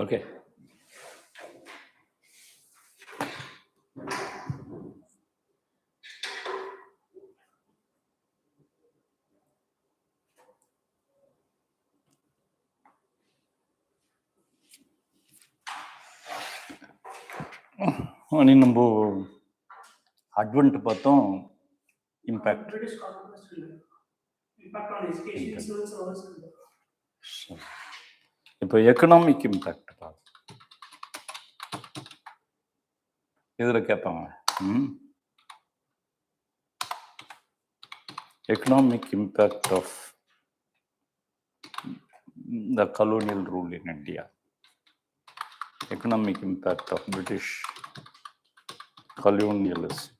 Okay. நம்ம advent பார்த்தோம், impact இப்போ எக்கனாமிக் இம்பாக்ட் இதுல கேட்பாங்க. Economic impact of the colonial rule in India. Economic impact of British colonialism.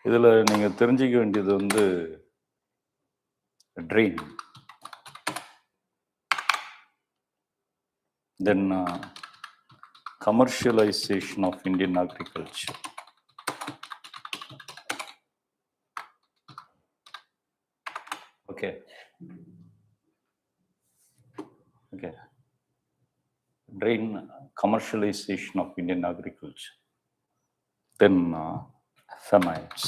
இதில் நீங்கள் தெரிஞ்சிக்க வேண்டியது வந்து drain, then commercialization of Indian agriculture. Okay. Drain, commercialization of Indian agriculture. Then famines.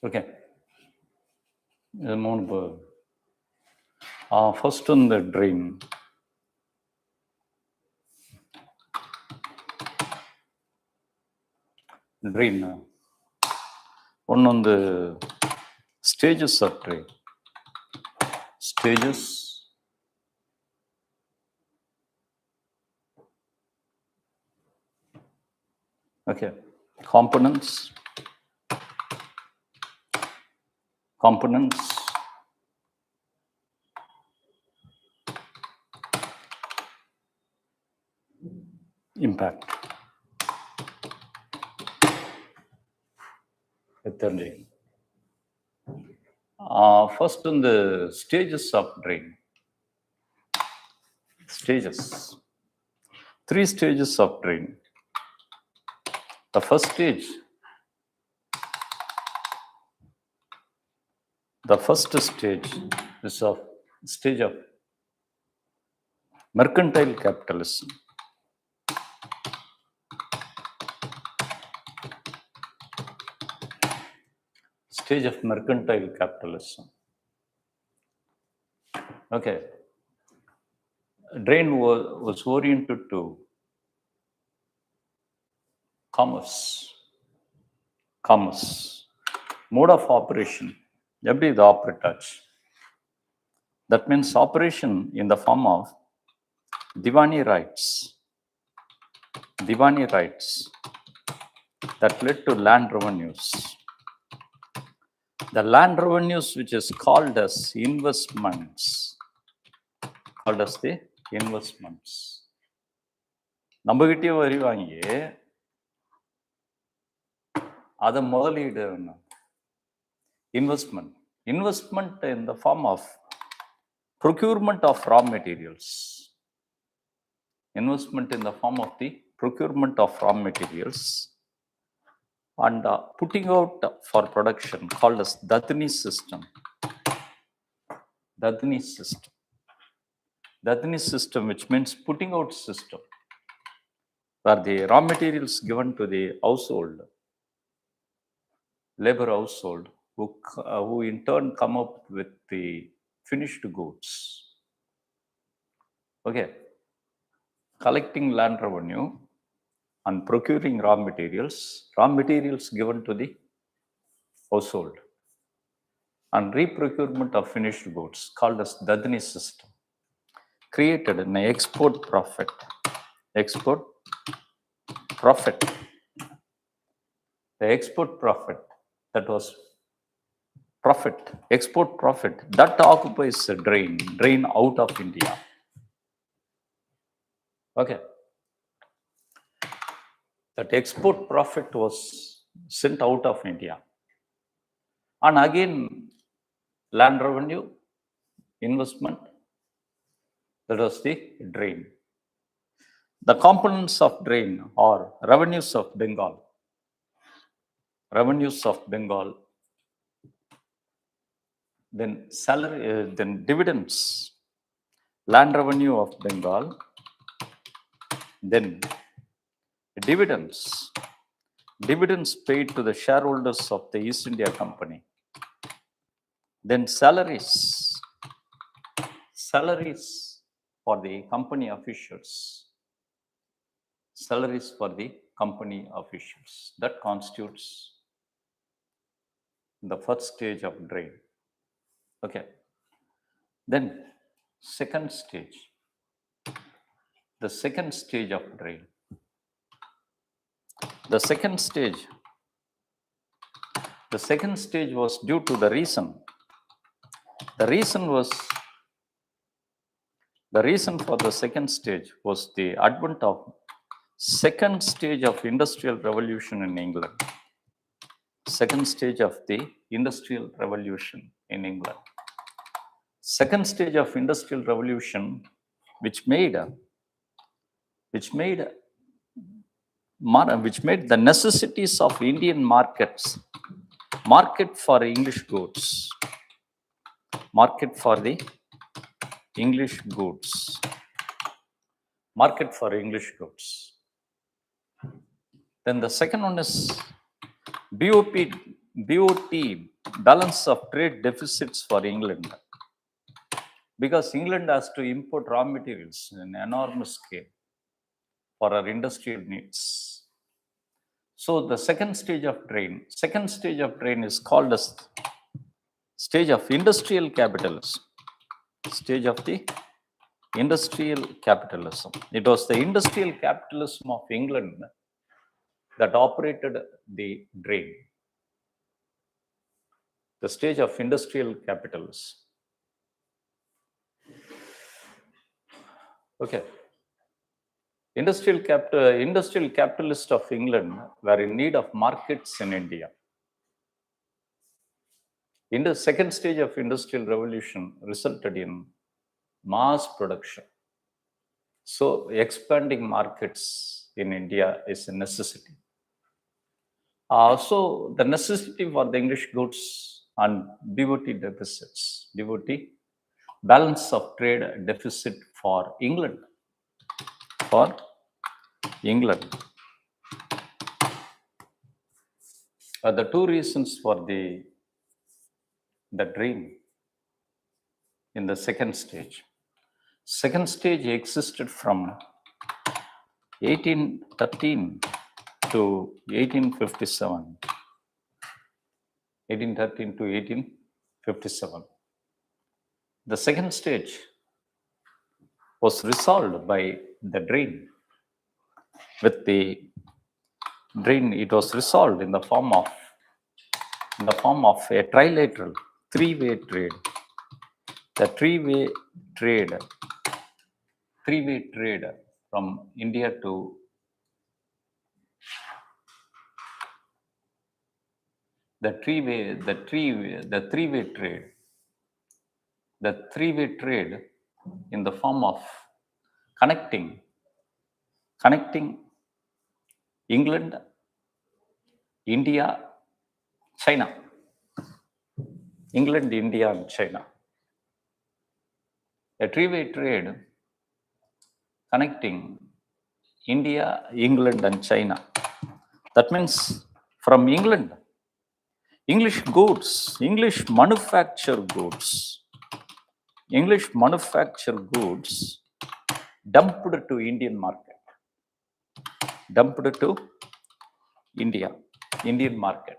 Okay. First on the drain. Drain. One on the stages of drain. Stages. Okay. Components. Impact. First on the stages of drain. Stages. 3 stages of drain. The first stage. The first stage is of stage of mercantile capitalism. Stage of mercantile capitalism. Okay. Drain was oriented to commerce. Mode of operation. Every the operators. That means operation in the form of Diwani rights. That led to land revenues. The land revenues, which is called as investments. நம்மகிட்டே வரி வாங்கி அதை முதலீடு investment in the form of procurement of raw materials. Investment in the form of the procurement of raw materials and putting out for production, called as Datni system. Datni system, which means putting out system, where the raw materials given to the household, labor household, who in turn come up with the finished goods. Okay. Collecting land revenue and procuring raw materials given to the household, and reprocurement of finished goods, called as Dadni system, created an export profit. The export profit, that was export profit, that occupies a drain out of India. Okay. That export profit was sent out of India. And again, land revenue, investment, that was the drain. The components of drain or revenues of Bengal. revenues of Bengal, then salary, then dividends, land revenue of Bengal, then dividends, dividends paid to the shareholders of the East India Company, then salaries, salaries for the company officials, salaries for the company officials. That constitutes the first stage of drain. Okay. Then second stage, the second stage of drain. The second stage was due to the reason. The reason for the second stage was the advent of second stage of industrial revolution in England. Second stage of the industrial revolution in England. Second stage of industrial revolution, which made the necessities of Indian market for English goods, market for English goods. Then the second one is BOT, balance of trade deficits for England, because England has to import raw materials in enormous scale for our industrial needs. So the second stage of drain is called as stage of industrial capitalism. Stage of the industrial capitalism. It was the industrial capitalism of England that operated the drain. The stage of industrial capitalism. Okay. Industrial capitalists of England were in need of markets in India. In the second stage of industrial revolution resulted in mass production. So expanding markets in India is a necessity. So the necessity for the English goods and BOT deficits, BOT, balance of trade deficit for England. Are the two reasons for the drain in the second stage. Second stage existed from 1813 to 1857. 1813 to 1857. The second stage was resolved by the drain. With the drain, it was resolved in the form of a trilateral, three-way trade. The three-way trade from India to the three-way trade in the form of connecting England, India, China. England, India, and China. A three-way trade connecting India, England, and China. That means from England, English goods, English manufactured goods dumped to Indian market. Dumped to Indian market.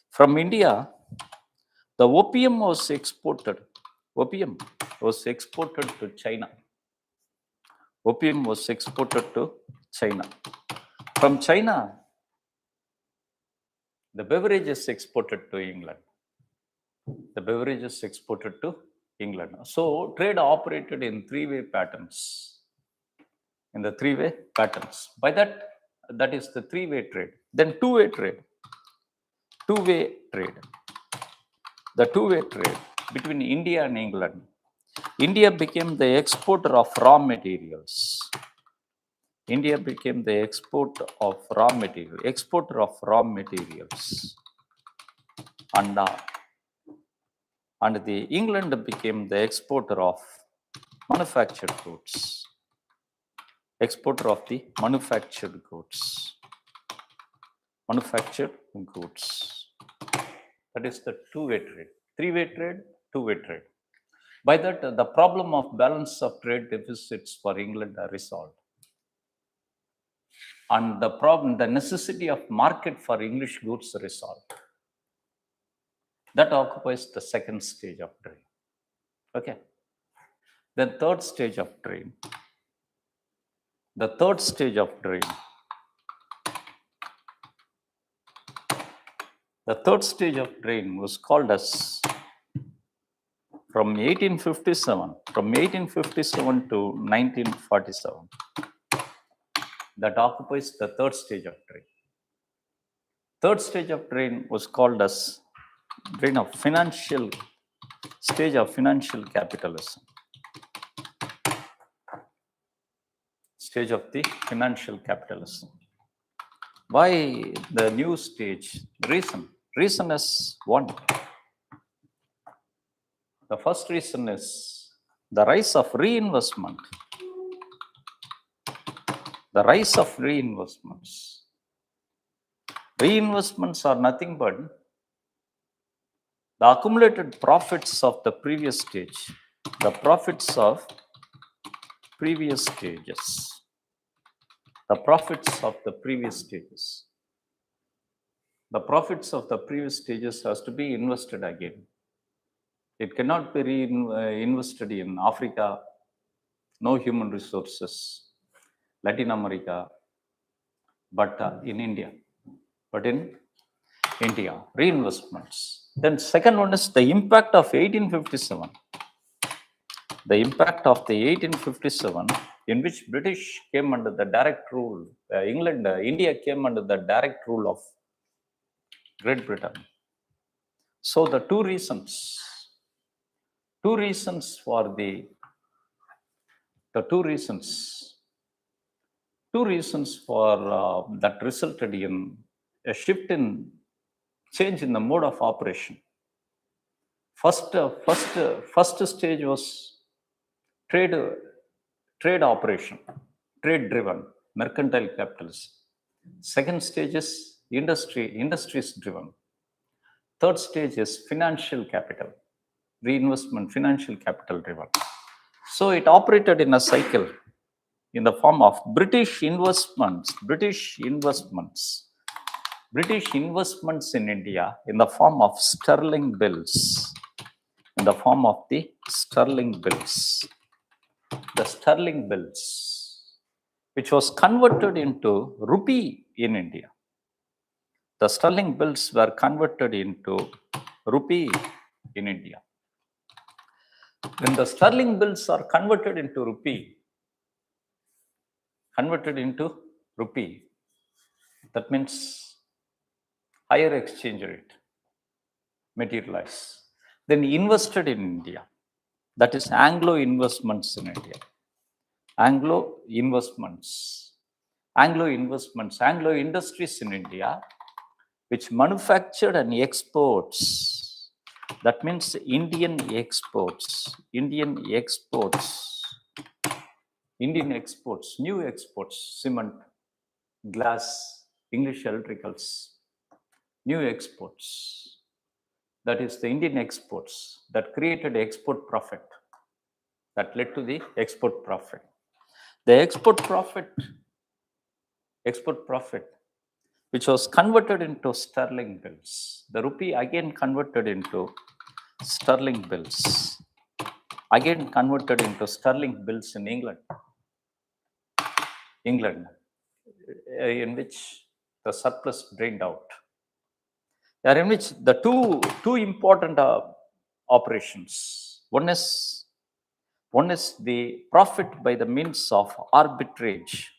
From India, the opium was exported. Opium was exported to China. Opium was exported to China. From China, the beverages exported to England. The beverages exported to England. So trade operated in three-way patterns. In the three-way patterns. By that is the three-way trade. Then two-way trade. Two-way trade. The two-way trade between India and England. India became the exporter of raw materials. India became the exporter of raw materials, and the England became the exporter of manufactured goods. Exporter of the manufactured goods. Manufactured goods. That is the two-way trade. Three-way trade, two-way trade. By that, the problem of balance of trade deficits for England are resolved. And the necessity of market for English goods resolved. That occupies the second stage of trade. Okay. Then third stage of trade. The third stage of trade. The third stage of trade was called as from 1857 to 1947. That occupies the third stage of trade. Third stage of trade was called as stage of financial capitalism. Stage of the financial capitalism. Why the new stage? Reason is one. The first reason is the rise of reinvestment. The rise of reinvestments. Reinvestments are nothing but the accumulated profits of the previous stage. The profits of previous stages. The profits of the previous stages. The profits of the previous stages has to be invested again. It cannot be invested in Africa, no human resources, Latin America, but in India. But in India, reinvestments. Then second one is the impact of 1857. The impact of the 1857, in which British came under the direct rule, India came under the direct rule of Great Britain. So the two reasons for that resulted in a change in the mode of operation. First stage was trade operation, trade driven, mercantile capitalism. Second stage is industries driven. Third stage is financial capital, reinvestment, financial capital driven. So it operated in a cycle in the form of British investments in India in the form of sterling bills. In the form of the sterling bills. The sterling bills, which was converted into rupee in India. The sterling bills were converted into rupee in India. When the sterling bills are converted into rupee, that means higher exchange rate materialize. Then invested in India. That is Anglo investments in India. Anglo industries in India, which manufactured and exports. That means Indian exports, new exports, cement, glass, English electricals, new exports. That is the Indian exports that created export profit, that led to the export profit. The export profit, which was converted into sterling bills. The rupee again converted into sterling bills. Again converted into sterling bills in England, in which the surplus drained out. In which the two important operations. One is the profit by the means of arbitrage.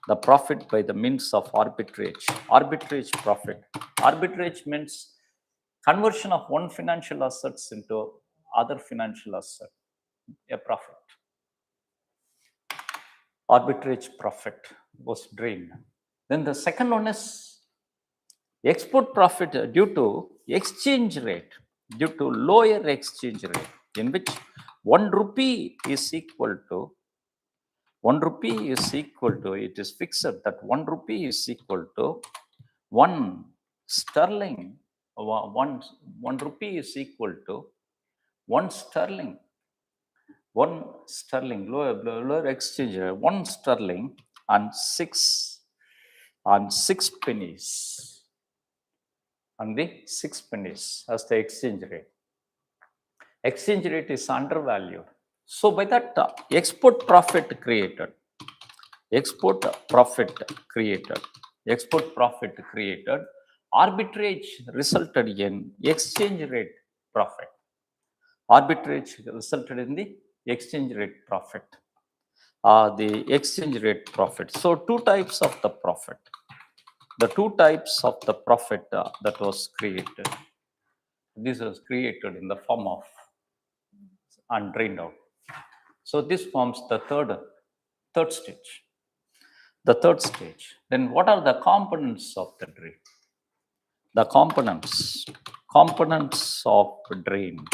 The profit by the means of arbitrage profit. Arbitrage means conversion of one financial assets into other financial asset, a profit. arbitrage profit was drained. Then the second one is export profit due to exchange rate, due to lower exchange rate, in which 1 rupee is equal to 1 rupee is equal to, it is fixed that 1 rupee is equal to 1 sterling, 1 rupee is equal to 1 sterling, 1 sterling, lower exchange rate, 1 sterling and 6 pennies, and the 6 pennies as the exchange rate. Exchange rate is undervalued. So by that, export profit created, arbitrage resulted in exchange rate profit. Arbitrage resulted in the exchange rate profit. The exchange rate profit. So two types of the profit. The two types of the profit that was created. This was created in the form of and drained out. So this forms the third stage. The third stage. Then what are the components of the drain? The components of drain.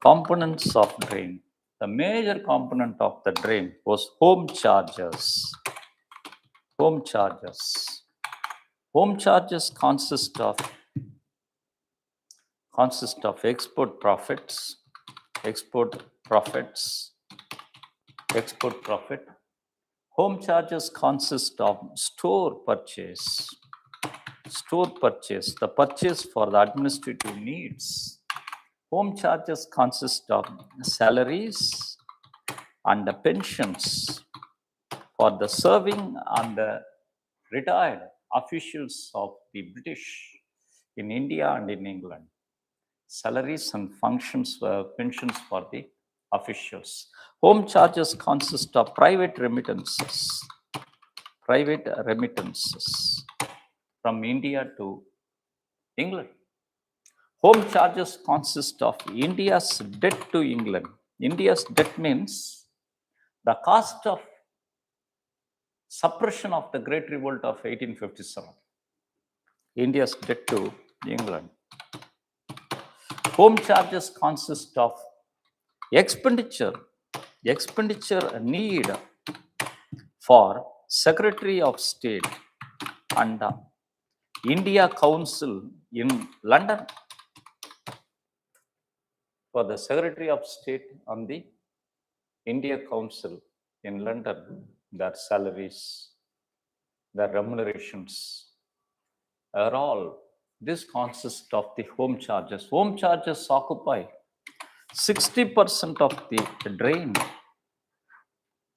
Components of drain. The major component of the drain was home charges. Home charges. Home charges consist of export profits, export profit. Home charges consist of store purchase, the purchase for the administrative needs. Home charges consist of salaries and the pensions for the serving and the retired officials of the British in India and in England. Salaries and pensions for the officials. Home charges consist of private remittances from India to England. Home charges consist of India's debt to England. India's debt means the cost of suppression of the Great Revolt of 1857. India's debt to England. Home charges consist of expenditure need for Secretary of State and India Council in London. For the Secretary of State and the India Council in London, their salaries, their remunerations are all. This consists of the home charges. Home charges occupy 60% of the drain.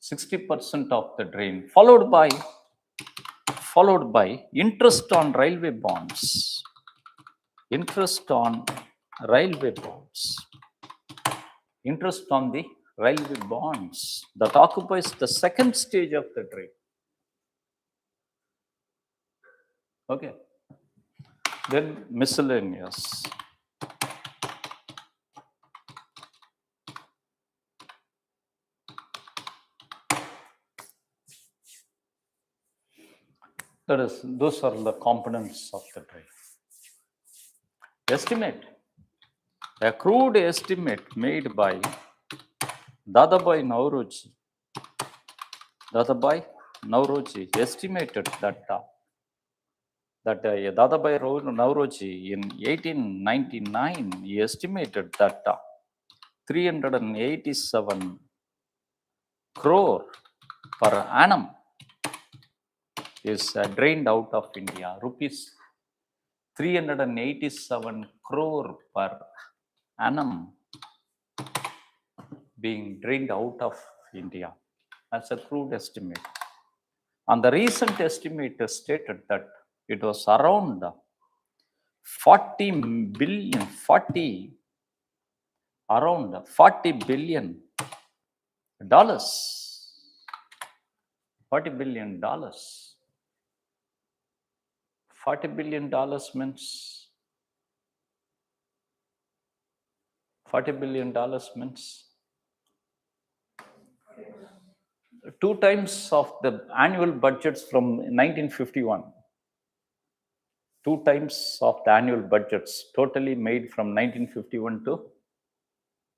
60% of the drain, followed by interest on railway bonds. Interest on railway bonds. Interest on the railway bonds that occupies the second stage of the drain. Okay. Then miscellaneous. That is, those are the components of the drain. Estimate. A crude estimate made by Dadabhai Nauroji estimated that Dadabhai Nauroji in 1899, he estimated that 387 crore per annum is drained out of India. Rupees 387 crore per annum being drained out of India. That's a crude estimate. And the recent estimate stated that it was around 40 billion dollars. $40 billion. $40 billion means $40 billion means 2 times of the annual budgets from 1951. 2 times of the annual budgets totally made from 1951 to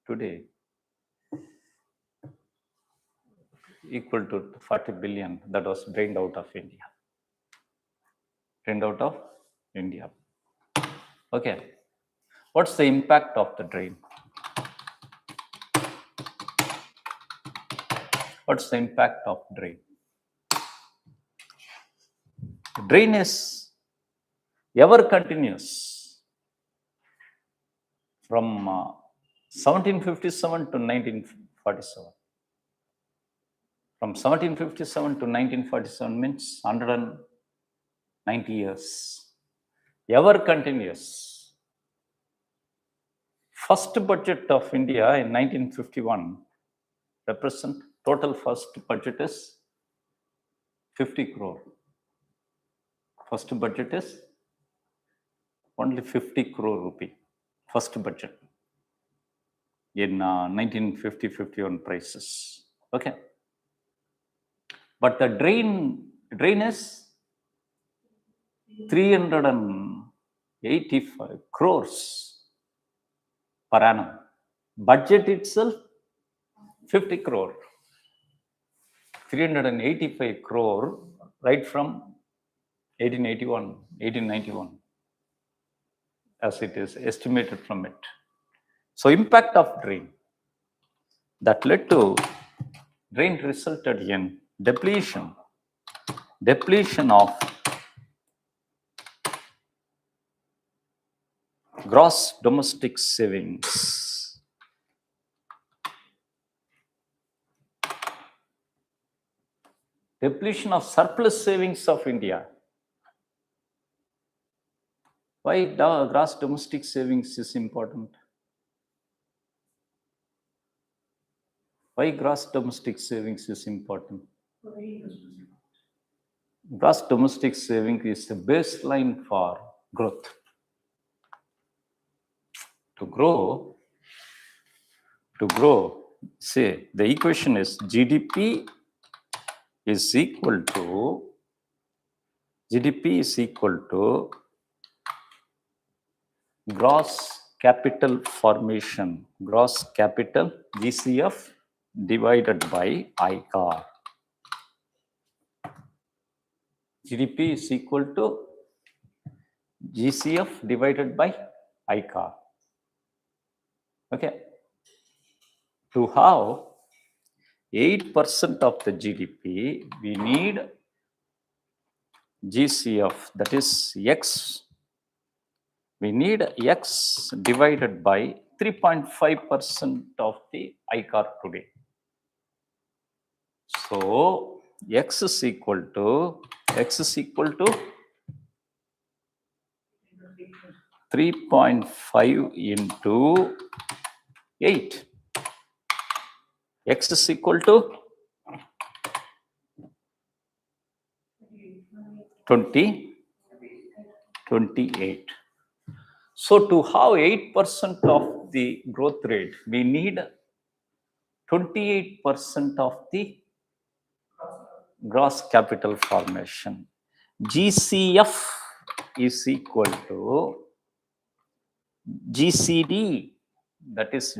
today, equal to 40 billion that was drained out of India. Drained out of India. Okay. What's the impact of the drain? What's the impact of drain? Drain is ever continuous from 1757 to 1947. From 1757 to 1947 means 190 years. Ever continuous. First budget of India in 1951 represent total first budget is 50 crore. First budget is only 50 crore rupee. First budget in 1950-51 prices. Okay. But the drain is 385 crores per annum. Budget itself 50 crore. 385 crore right from 1891, as it is estimated from it. So impact of drain that led to drain resulted in depletion of gross domestic savings. Depletion of surplus savings of India. Why gross domestic savings is important? Why gross domestic savings is important? Gross domestic saving is the baseline for growth. To grow, say the equation is GDP is equal to gross capital formation, gross capital GCF divided by ICAR. GDP is equal to GCF divided by ICAR. Okay. To have 8% of the GDP, we need GCF, that is X. We need X divided by 3.5% of the ICAR today. So X is equal to 3.5 into 8. X is equal to 28. So to have 8% of the growth rate, we need 28% of the gross capital formation. GCF is equal to GCD, that is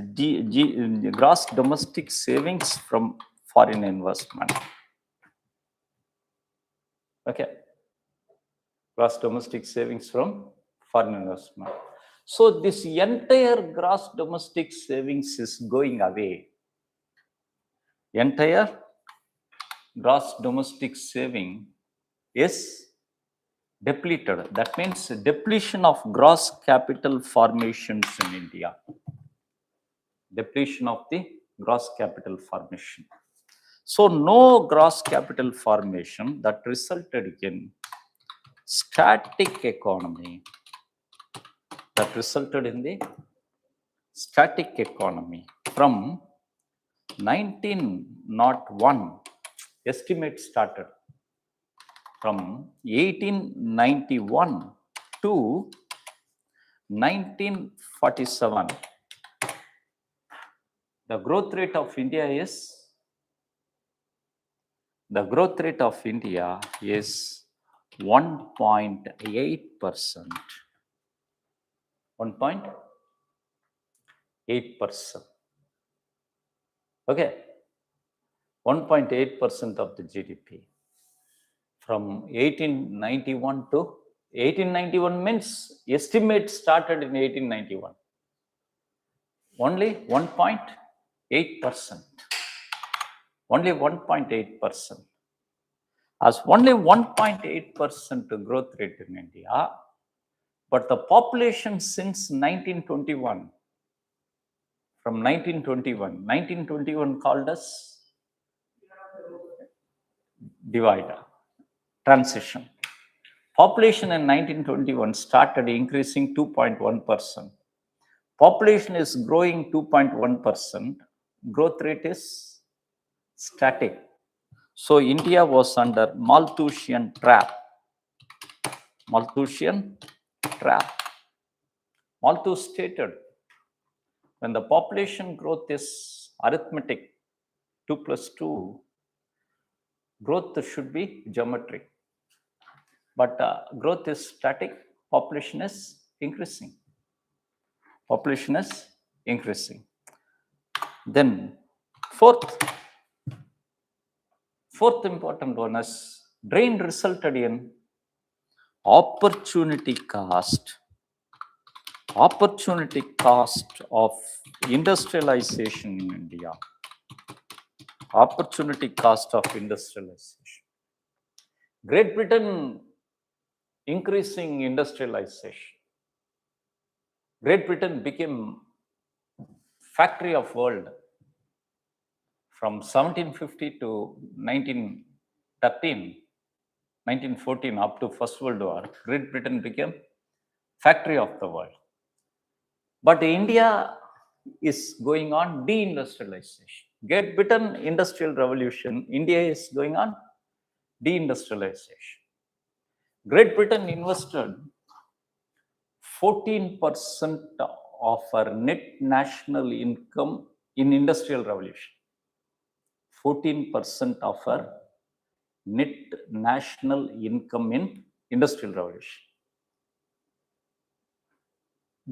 gross domestic savings from foreign investment. Okay. Gross domestic savings from foreign investment. So this entire gross domestic savings is going away. Entire gross domestic saving is depleted. That means depletion of gross capital formations in India. Depletion of the gross capital formation. So no gross capital formation, that resulted in static economy. That resulted in the static economy. From 1901, estimate started. From 1891 to 1947, the growth rate of India is The growth rate of India is 1.8%. 1.8%. Okay. 1.8% of the GDP. From 1891 to 1891 means estimate started in 1891. Only 1.8%. Only 1.8%. As only 1.8% growth rate in India, but the population since 1921, from 1921 called us divider, transition. Population in 1921 started increasing 2.1%. Population is growing 2.1%. Growth rate is static. So India was under Malthusian trap. Malthusian trap. Malthus stated, when the population growth is arithmetic, 2 plus 2, growth should be geometric. But growth is static, population is increasing. Population is increasing. Then fourth important one is drain resulted in opportunity cost of industrialization in India. Opportunity cost of industrialization. Great Britain increasing industrialization. Great Britain became factory of world. From 1750 to 1914 up to First World War, Great Britain became factory of the world. But India is going on deindustrialization. Great Britain industrial revolution, India is going on deindustrialization. Great Britain invested 14% of our net national income in industrial revolution. 14% of our net national income in industrial revolution.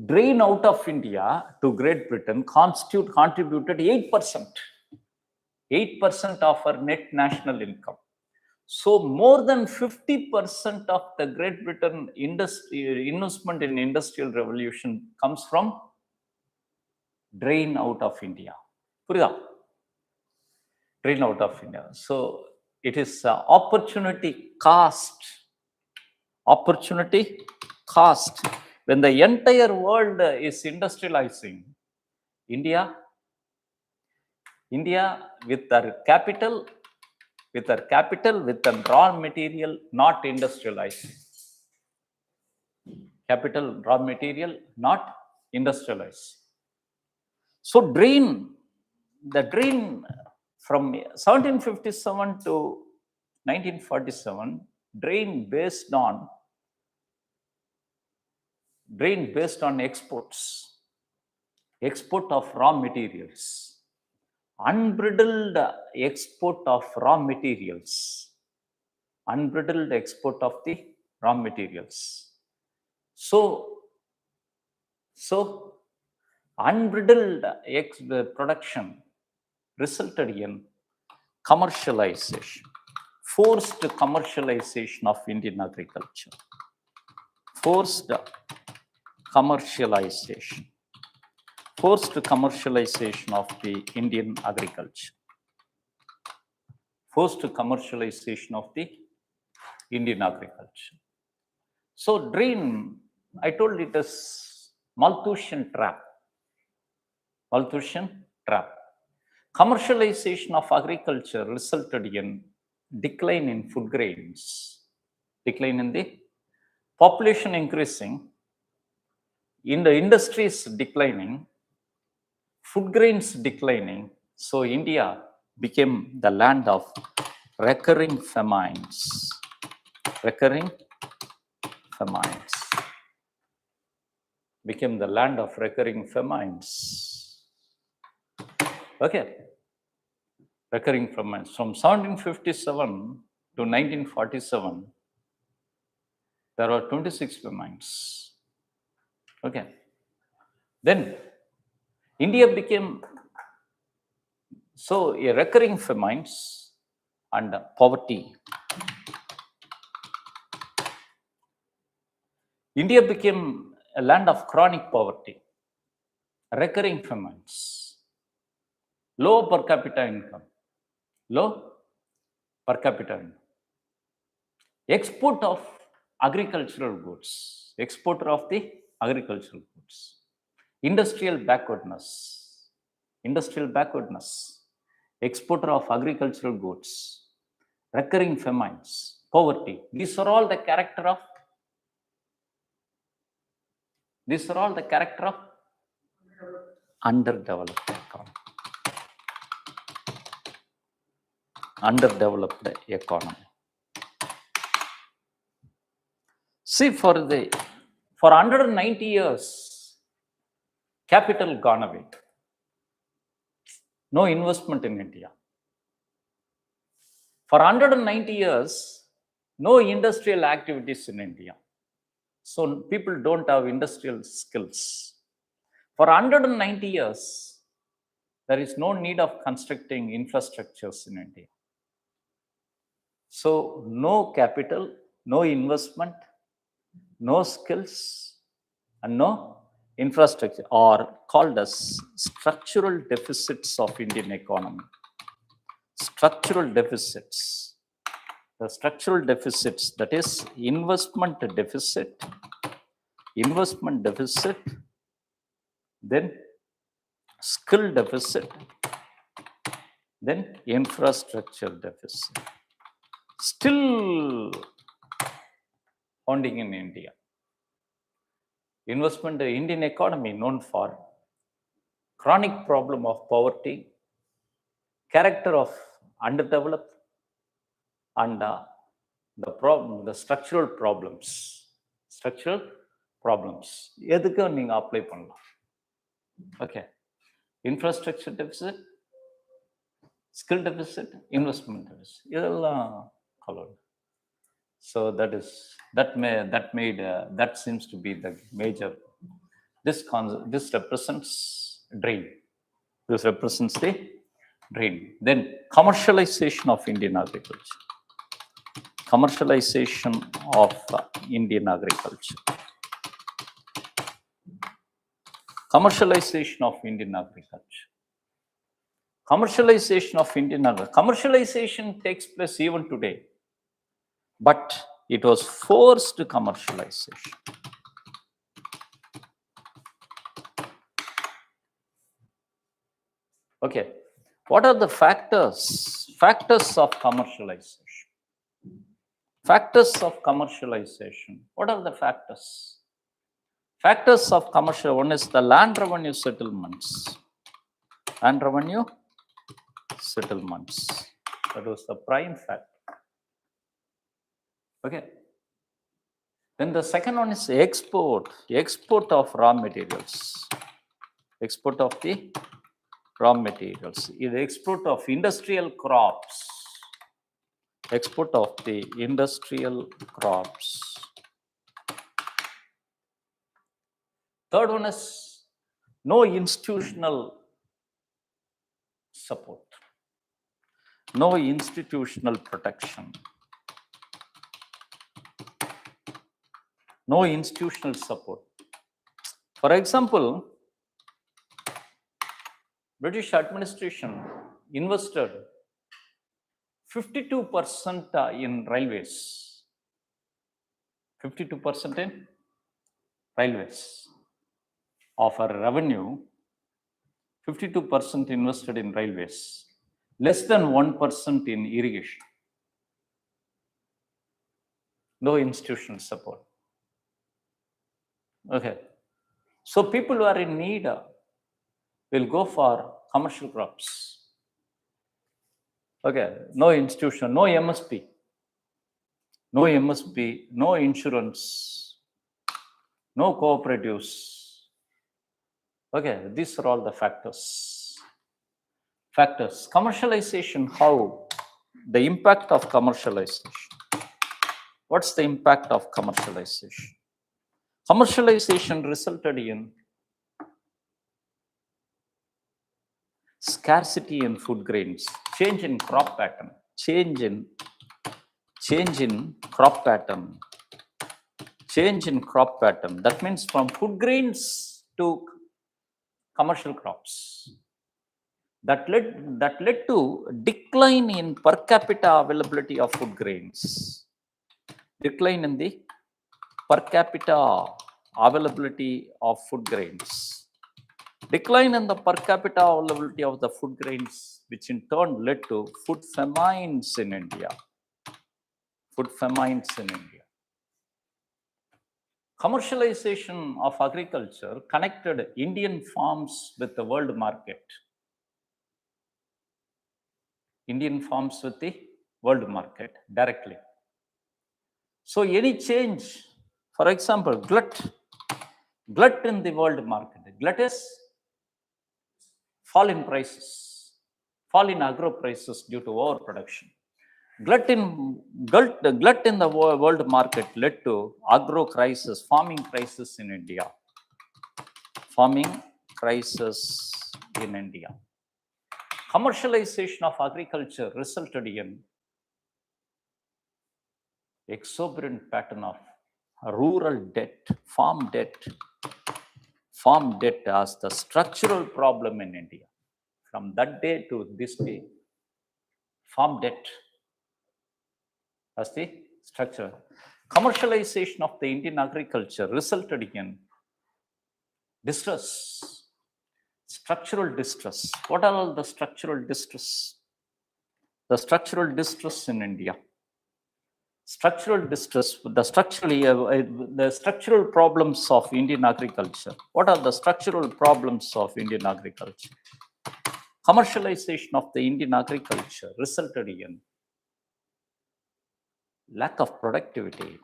Drain out of India to Great Britain contributed 8%. 8% of our net national income. So more than 50% of the Great Britain investment in industrial revolution comes from drain out of India. Drain out of India. So it is opportunity cost. Opportunity cost. When the entire world is industrializing, India with their capital, with the raw material not industrializing. Capital, raw material not industrialized. So the drain from 1757 to 1947, drain based on exports, export of raw materials, unbridled export of raw materials, unbridled export of the raw materials. So unbridled production resulted in commercialization, forced commercialization of Indian agriculture. Forced commercialization of the Indian agriculture. Forced commercialization of the Indian agriculture. So drain, I told it is Malthusian trap. Malthusian trap. Commercialization of agriculture resulted in decline in food grains, decline in the population increasing, in the industries declining, food grains declining. So India became the land of recurring famines. Recurring famines. Became the land of recurring famines. Okay. Recurring famines. From 1757 to 1947, there were 26 famines. Okay. Then India became a recurring famines and poverty. India became a land of chronic poverty, recurring famines, low per capita income, export of agricultural goods, exporter of the agricultural goods, industrial backwardness, exporter of agricultural goods, recurring famines, poverty. These are all the character of underdeveloped economy. Underdeveloped economy. See, for 190 years, capital gone away. No investment in India. For 190 years, no industrial activities in India. So people don't have industrial skills. For 190 years, there is no need of constructing infrastructures in India. So no capital, no investment, no skills, and no infrastructure are called as structural deficits of Indian economy. Structural deficits. The structural deficits, that is investment deficit, then skill deficit, then infrastructure deficit. Still founding in India. Investment, the Indian economy known for chronic problem of poverty, character of underdeveloped, and the structural problems. எதுக்கு நீங்க apply பண்ணலாம்? Okay. Infrastructure deficit, skill deficit, investment deficit. இதெல்லாம் covered. So that seems to be the major. This represents drain. This represents the drain. Then commercialization of Indian agriculture. Commercialization of Indian agriculture. Commercialization of Indian agriculture. Commercialization takes place even today. But it was forced commercialization. Okay, what are the factors of commercialization? What are the factors? Factors of commercial, one is the land revenue settlements. That was the prime factor. Okay. Then the second one is export of raw materials. Export of the raw materials. Is export of industrial crops. Third one is no institutional support. No institutional protection. No institutional support. For example, British administration invested 52% in railways. 52% in railways. Of our revenue, 52% invested in railways. Less than 1% in irrigation. No institutional support. Okay. So people who are in need will go for commercial crops. Okay. No institution, no MSP. No insurance, no cooperatives. Okay, these are all the factors. Factors. Commercialization, how? The impact of commercialization. What's the impact of commercialization? Commercialization resulted in scarcity in food grains, change in crop pattern, change in crop pattern. That means from food grains to commercial crops. That led to decline in per capita availability of food grains. Decline in the per capita availability of food grains. Decline in the per capita availability of the food grains, which in turn led to food famines in India. Commercialization of agriculture connected Indian farms with the world market. Directly. So any change, for example, glut in the world market. Glut is fall in prices, fall in agro prices due to overproduction. Glut in the world market led to agro crisis, farming crisis in India. Commercialization of agriculture resulted in exorbitant pattern of rural debt, farm debt as the structural problem in India. From that day to this day, farm debt as the structure. Commercialization of the Indian agriculture resulted in distress, structural distress. What are all the structural distress? The structural distress in India. The structural problems of Indian agriculture. What are the structural problems of Indian agriculture? Commercialization of the Indian agriculture resulted in lack of productivity.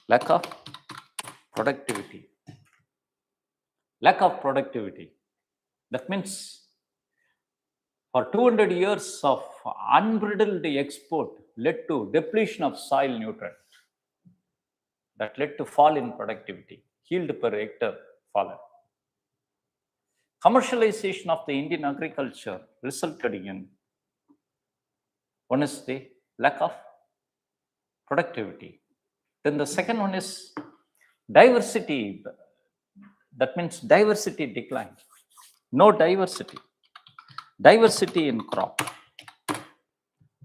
Lack of productivity. That means for 200 years of unbridled export led to depletion of soil nutrient. That led to fall in productivity, yield per hectare fallen. Commercialization of the Indian agriculture resulted in, one is the lack of productivity. Then the second one is diversity. That means diversity decline. No diversity. Diversity in crop.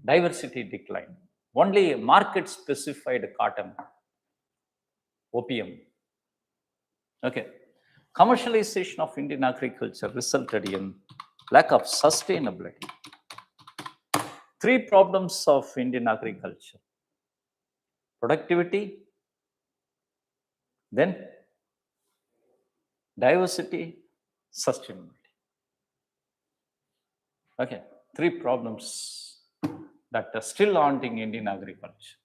Diversity decline. Only market specified cotton, opium. Okay. Commercialization of Indian agriculture resulted in lack of sustainability. Three problems of Indian agriculture: productivity, then diversity, sustainability. Okay, three problems that are still haunting Indian agriculture,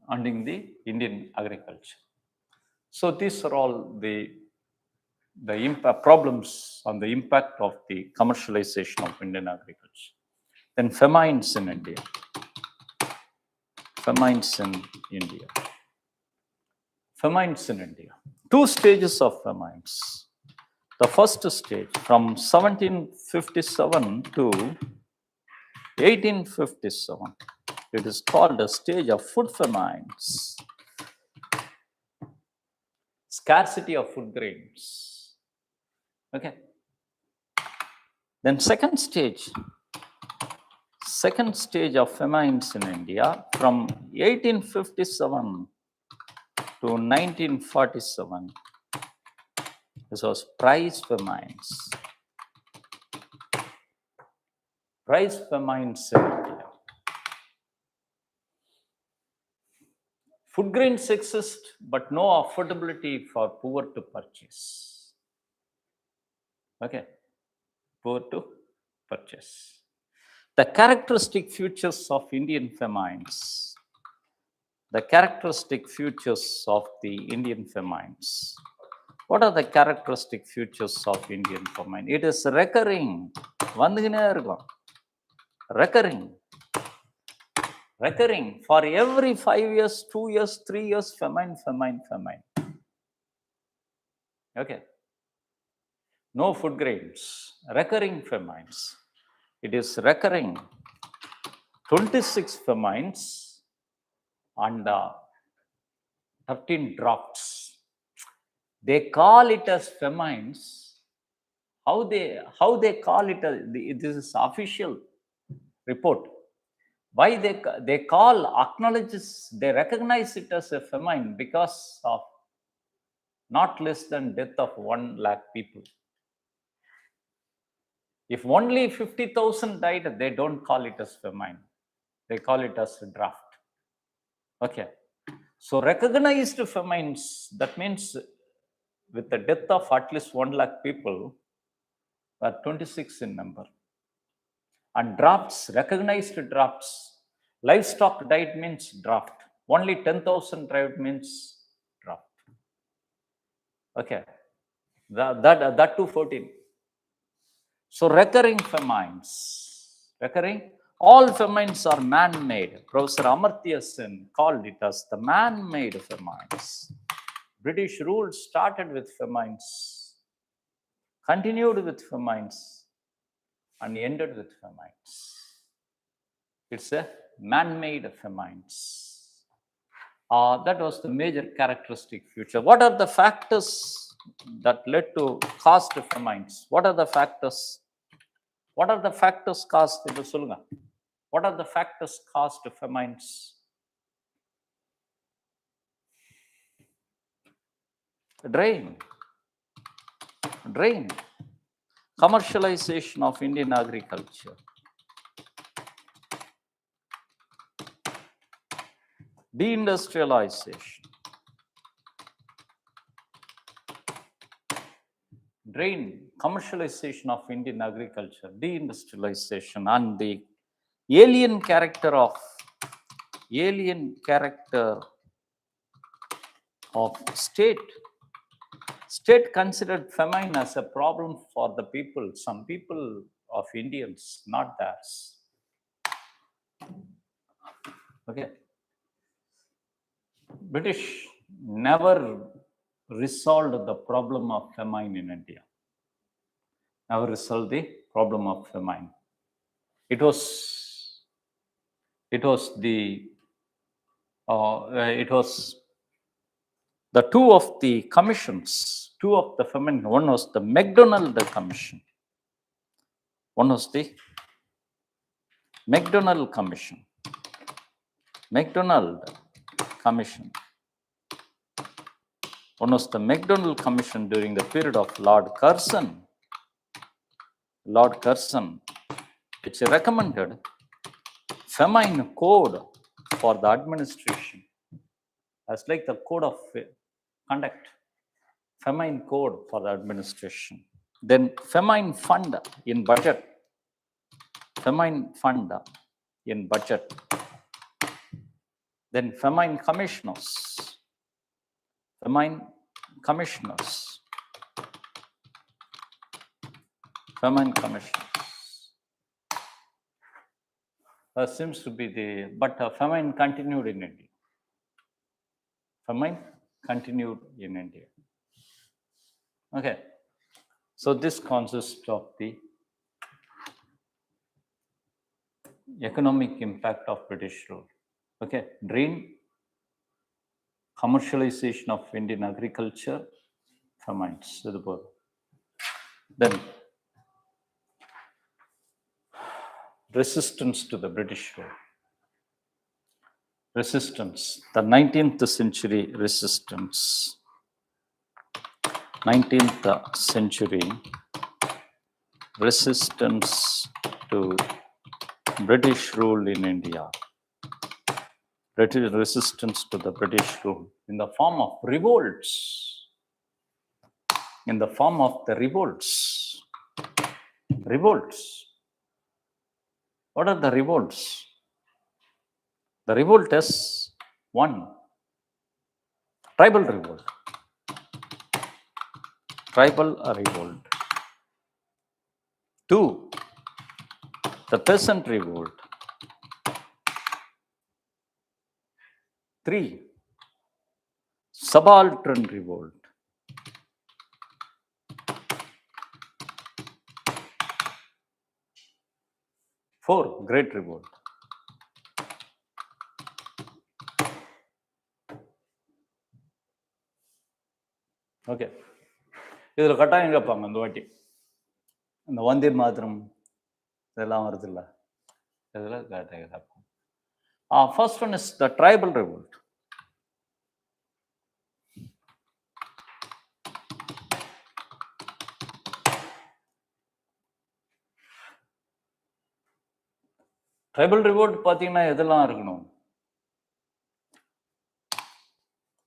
haunting the Indian agriculture. So these are all the problems on the impact of the commercialization of Indian agriculture. Then famines in India. Famines in India. Two stages of famines. The first stage from 1757 to 1857. It is called a stage of food famines. Scarcity of food grains. Okay. Then second stage of famines in India from 1857 to 1947. This was price famines. Price famines in India. Food grains exist, but no affordability for poor to purchase. Okay, poor to purchase. The characteristic features of Indian famines. The characteristic features of the Indian famines. What are the characteristic features of Indian famine? It is recurring. Recurring. Recurring. For every 5 years, 2 years, 3 years, famine. Okay. No food grains. Recurring famines. It is recurring. 26 famines and 13 droughts. They call it as famines. How they call it? This is official report. Why they they recognize it as a famine because of not less than death of 1 lakh people. If only 50,000 died, they don't call it as famine. They call it as a drought. Okay. So recognized famines, that means with the death of at least 1 lakh people, are 26 in number. And droughts, recognized droughts. Livestock died means drought. Only 10,000 died means drought. Okay. That too 14. So recurring famines. Recurring. All famines are man-made. Professor Amartya Sen called it as the man-made famines. British rule started with famines, continued with famines, and ended with famines. It's a man-made famines. That was the major characteristic feature. What are the factors that led to caused famines? What are the factors? What are the factors caused? What are the factors caused famines? Drain. Commercialization of Indian agriculture. Deindustrialization. Drain. Commercialization of Indian agriculture. Deindustrialization. And the alien character of state. State considered famine as a problem for the people, some people of Indians, not theirs. Okay. British never resolved the problem of famine in India. Never resolved the problem of famine. It was the two of the commissions, two of the famine. One was the McDonald Commission. One was the McDonald Commission. One was the McDonald Commission during the period of Lord Curzon, which recommended famine code for the administration. As like the code of conduct, famine code for the administration. Then famine fund in budget. Then famine commissioners. Seems to be but famine continued in India. Okay. So this consists of the economic impact of British rule. Okay. Drain. Commercialization of Indian agriculture. Famines. Then resistance to the British rule. The 19th century resistance. 19th century resistance to British rule in India. Resistance to the British rule in the form of revolts. Revolts. What are the revolts? The revolt is one, tribal revolt. tribal revolt. 2, the peasant revolt. 3, subaltern revolt. 4, great revolt. Okay, இதில் கட்டாயம் கேட்பாங்க இந்த வாட்டி. இந்த வந்தே மாதரம் இதெல்லாம் வருது இல்லை, இதில் கட்டாயம் கேட்பாங்க. First one is the tribal revolt. Tribal revolt பார்த்தீங்கன்னா எதெல்லாம் இருக்கணும்?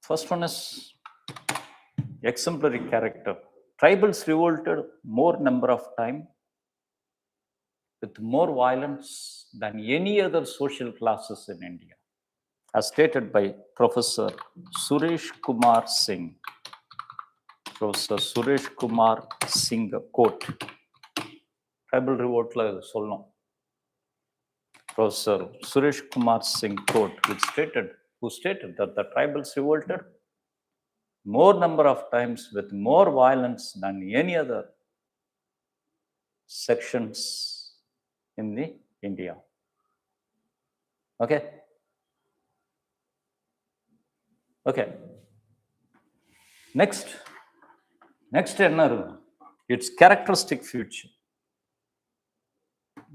First one is exemplary character. Tribals revolted more number of time with more violence than any other social classes in India, as stated by Professor Suresh Kumar Singh. Professor Suresh Kumar Singh quote. Tribal revoltல சொல்லணும். Professor Suresh Kumar Singh quote, who stated that the tribals revolted more number of times with more violence than any other sections in the India. Okay. Next என்ன இருக்கும்? Its characteristic feature.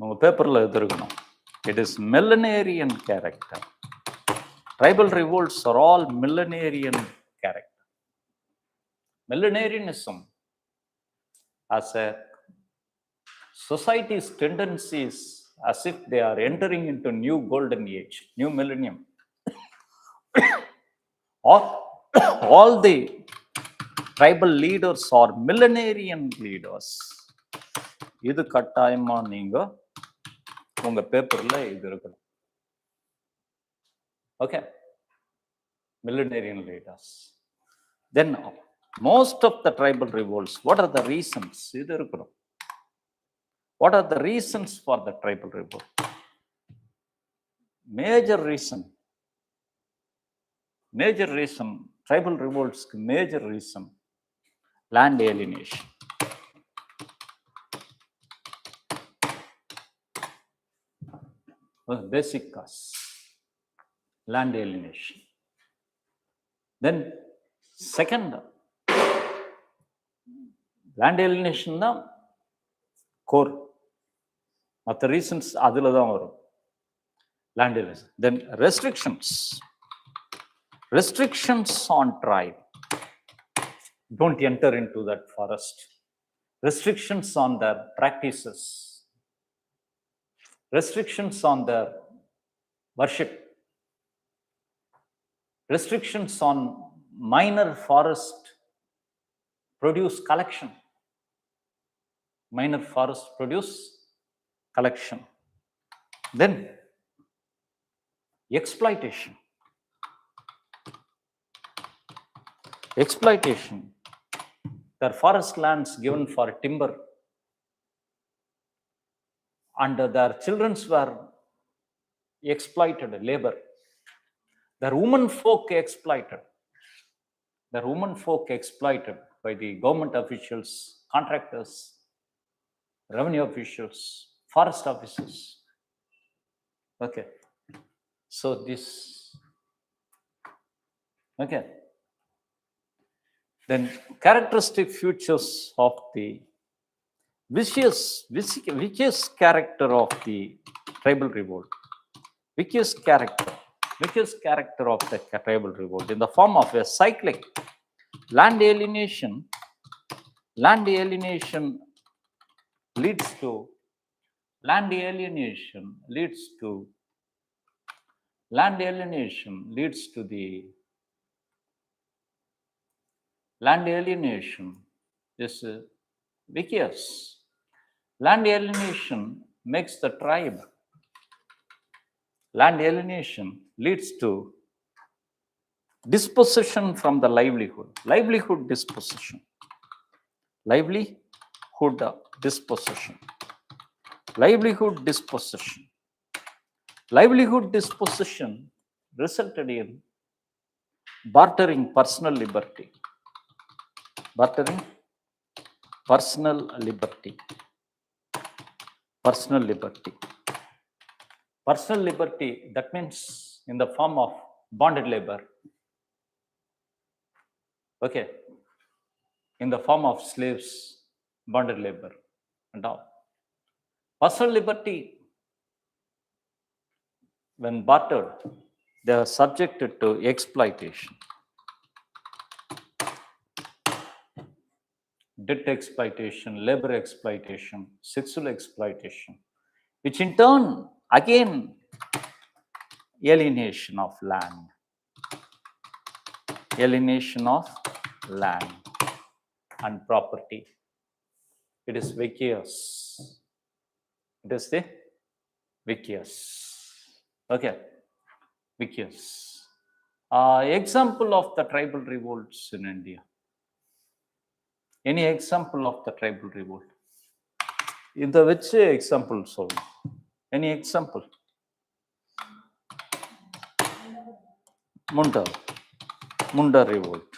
உங்க பேப்பர்ல இது இருக்கணும். It is millenarian character. Tribal revolts are all millenarian character. Millenarianism as a society's tendencies as if they are entering into new golden age, new millennium. all the tribal leaders are millenarian leaders. இது கட்டாயமா நீங்க உங்க பேப்பர்ல இது இருக்கணும். Okay, millenarian leaders. Then most of the tribal revolts, what are the reasons? இது இருக்கணும். What are the reasons for the tribal revolt? Major reason, tribal revolts, major reason, land alienation. Basic cause, land alienation. Then second, land alienation தான் core. மற்ற reasons அதில் தான் வரும். Land alienation. Then restrictions on tribe. Don't enter into that forest. Restrictions on their practices. Restrictions on their worship. Restrictions on minor forest produce collection. Minor forest produce collection. Then exploitation. Their forest lands given for timber, and their children were exploited, labor. Their women folk exploited by the government officials, contractors, revenue officials, forest officers. Okay, so this, okay. Then characteristic features of the vicious character of the tribal revolt. Vicious character of the tribal revolt in the form of a cyclic land alienation. Land alienation leads to the land alienation is vicious. Land alienation makes the tribe. Land alienation leads to dispossession from the livelihood dispossession. livelihood dispossession. Livelihood dispossession. Livelihood dispossession resulted in bartering personal liberty. Bartering personal liberty. Personal liberty. Personal liberty, that means in the form of bonded labor. Okay. In the form of slaves, bonded labor, and all. Personal liberty, when bartered, they are subjected to exploitation. Debt exploitation, labor exploitation, sexual exploitation, which in turn, again, alienation of land. Alienation of land and property. It is vicious. It is the vicious. Okay, vicious. Example of the tribal revolts in India. Any example of the tribal revolt? In the which example? So, any example? Munda revolt.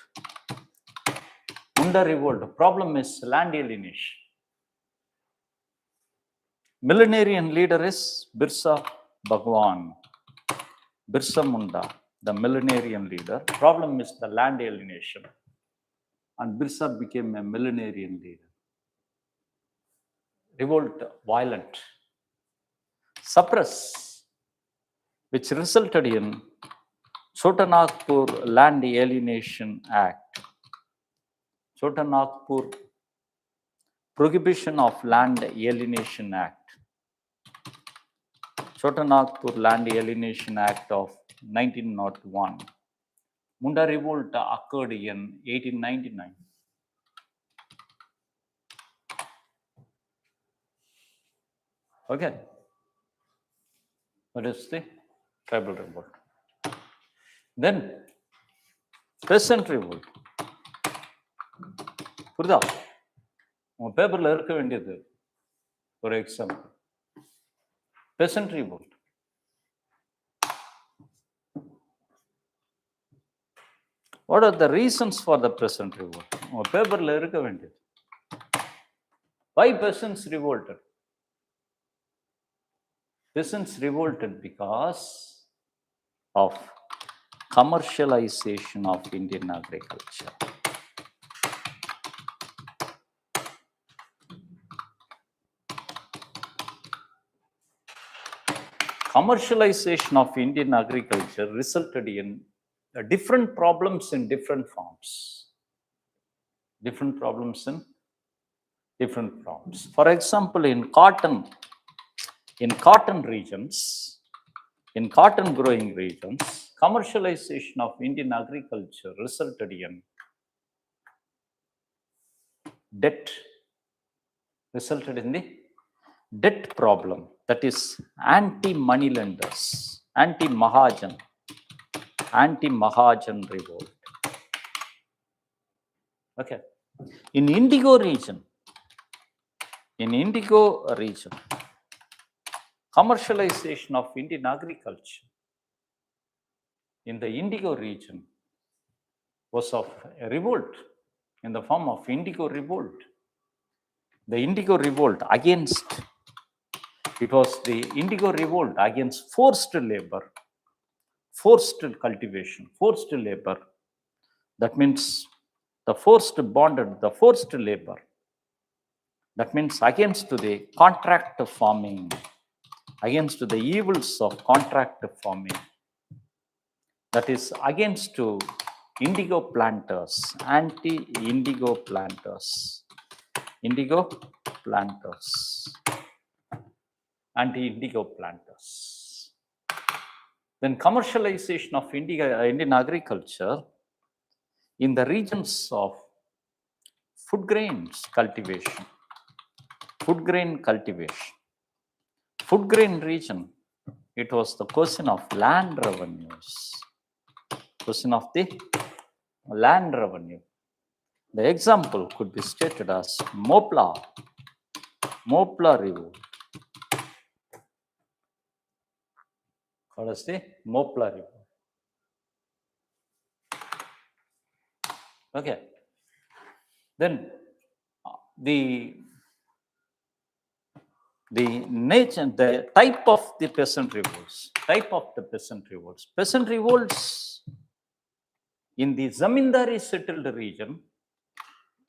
Munda revolt. The problem is land alienation. Millenarian leader is Birsa Bhagwan. Birsa Munda, the millenarian leader. Problem is the land alienation. And Birsa became a millenarian leader. Revolt, violent, suppress, which resulted in Chota Nagpur Land Alienation Act. Chota Nagpur Prohibition of Land Alienation Act. Chota Nagpur Land Alienation Act of 1901. Munda revolt occurred in 1899. Okay. That is the tribal revolt. Then, peasant revolt. புரியுதா? உங்க பேப்பர்ல இருக்க வேண்டியது ஒரு example. Peasant revolt. What are the reasons for the peasant revolt? உங்க பேப்பர்ல இருக்க வேண்டியது. Why peasants revolted? Peasants revolted because of commercialization of Indian agriculture. Commercialization of Indian agriculture resulted in different problems in different forms. Different problems in different forms. For example, in cotton regions, in cotton growing regions, commercialization of Indian agriculture resulted in debt, resulted in the debt problem, that is anti-money lenders, anti-Mahajan revolt. Okay. In Indigo region, commercialization of Indian agriculture in the Indigo region was of a revolt in the form of Indigo revolt. The Indigo revolt against, it was the Indigo revolt against forced labor, forced cultivation, forced labor. That means the forced bonded, the forced labor. That means against the contract farming, against the evils of contract farming. That is against to indigo planters, anti-indigo planters. Indigo planters, anti-indigo planters. Then commercialization of Indian agriculture in the regions of food grains cultivation. Food grain cultivation. Food grain region, it was the question of land revenues. Question of the land revenue. The example could be stated as Mopla revolt. What is the Mopla revolt? Okay. Then the nature, the type of the peasant revolts. Peasant revolts in the Zamindari settled region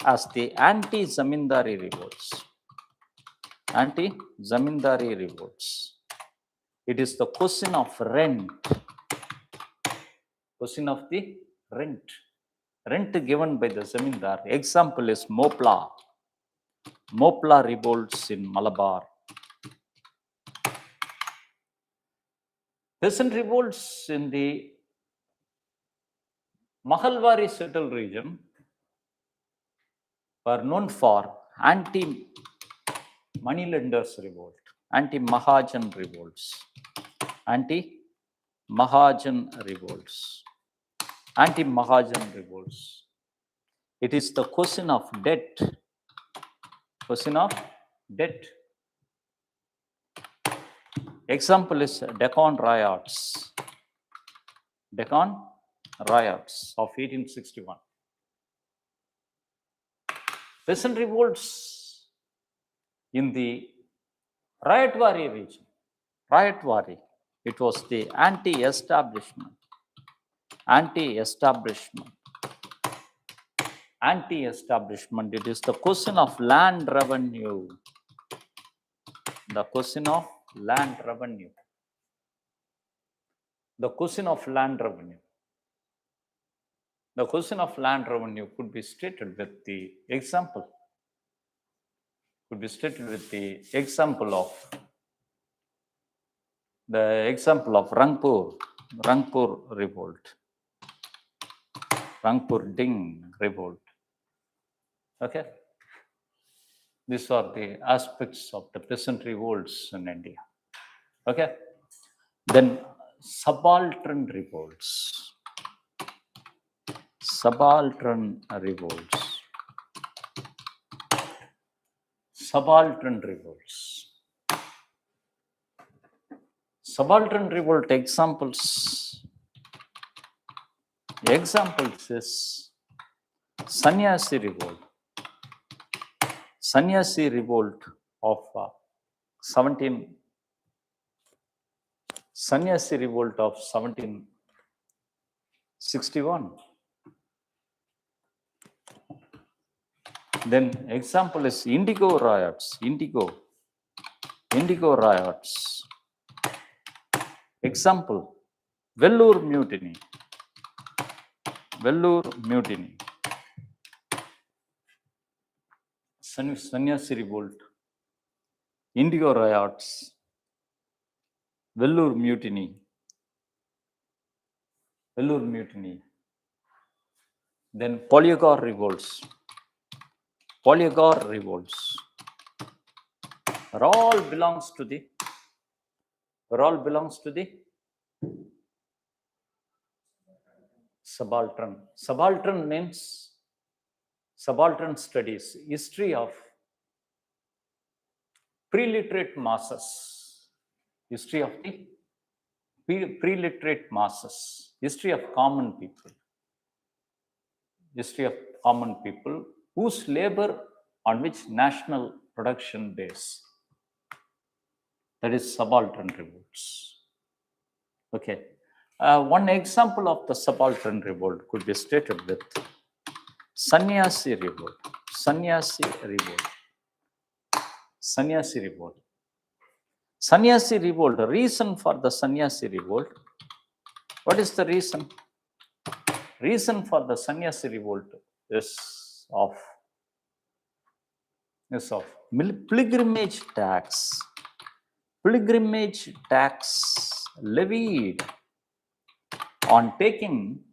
as the anti-Zamindari revolts. Anti-Zamindari revolts. It is the question of rent. Question of the rent. Rent given by the Zamindar. Example is Mopla. Mopla revolts in Malabar. Peasant revolts in the Mahalwari settled region were known for anti-moneylenders revolt, anti-Mahajan revolts, anti-Mahajan revolts. It is the question of debt. Example is Deccan riots. Deccan riots of 1861. Peasant revolts in the Rayatwari region. Rayatwari, it was the anti-establishment. It is the question of land revenue. The question of land revenue. The question of land revenue could be stated with the example. Rangpur revolt. Rangpur Ding revolt. Okay. These are the aspects of the peasant revolts in India. Okay. Then subaltern revolts. Subaltern revolt examples is Sannyasi revolt. Sannyasi revolt of 1761. Then example is Indigo riots. Example, Vellore mutiny. Sannyasi revolt, Indigo riots, Vellore mutiny. Then Polygar revolts. All belongs to the subaltern. Subaltern means subaltern studies, history of pre-literate masses, history of common people, whose labor on which national production base. That is subaltern revolts. Okay. One example of the subaltern revolt could be stated with Sannyasi revolt. The reason for the Sannyasi revolt. What is the reason? Reason for the Sannyasi revolt is of pilgrimage tax. Levied on taking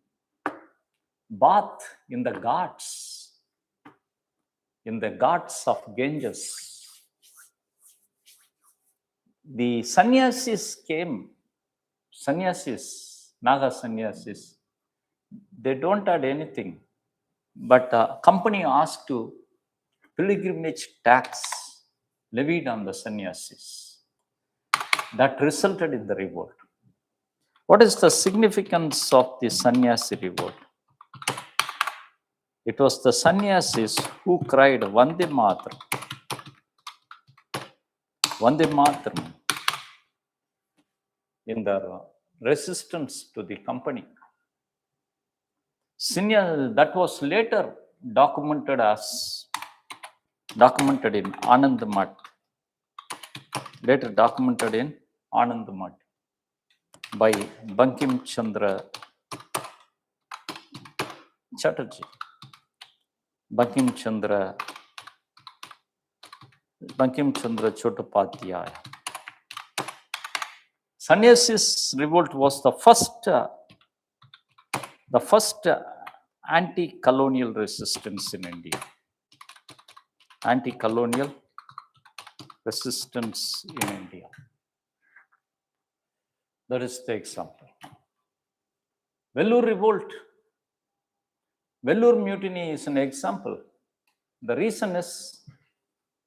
bath in the ghats of Ganges. The sannyasis came, Naga sannyasis, they don't add anything. but company asked to pilgrimage tax levied on the sannyasis. That resulted in the revolt. What is the significance of the sannyasi revolt? It was the sannyasis who cried Vande Mataram, Vande Mataram, in their resistance to the company. That was later documented in Anand Math. Later documented in Anand Math by Bankim Chandra Chatterjee. Bankim Chandra Chattopadhyaya. Sannyasis revolt was the first anti-colonial resistance in India. Anti-colonial resistance in India. That is the example. Vellore revolt. Vellore mutiny is an example. The reason is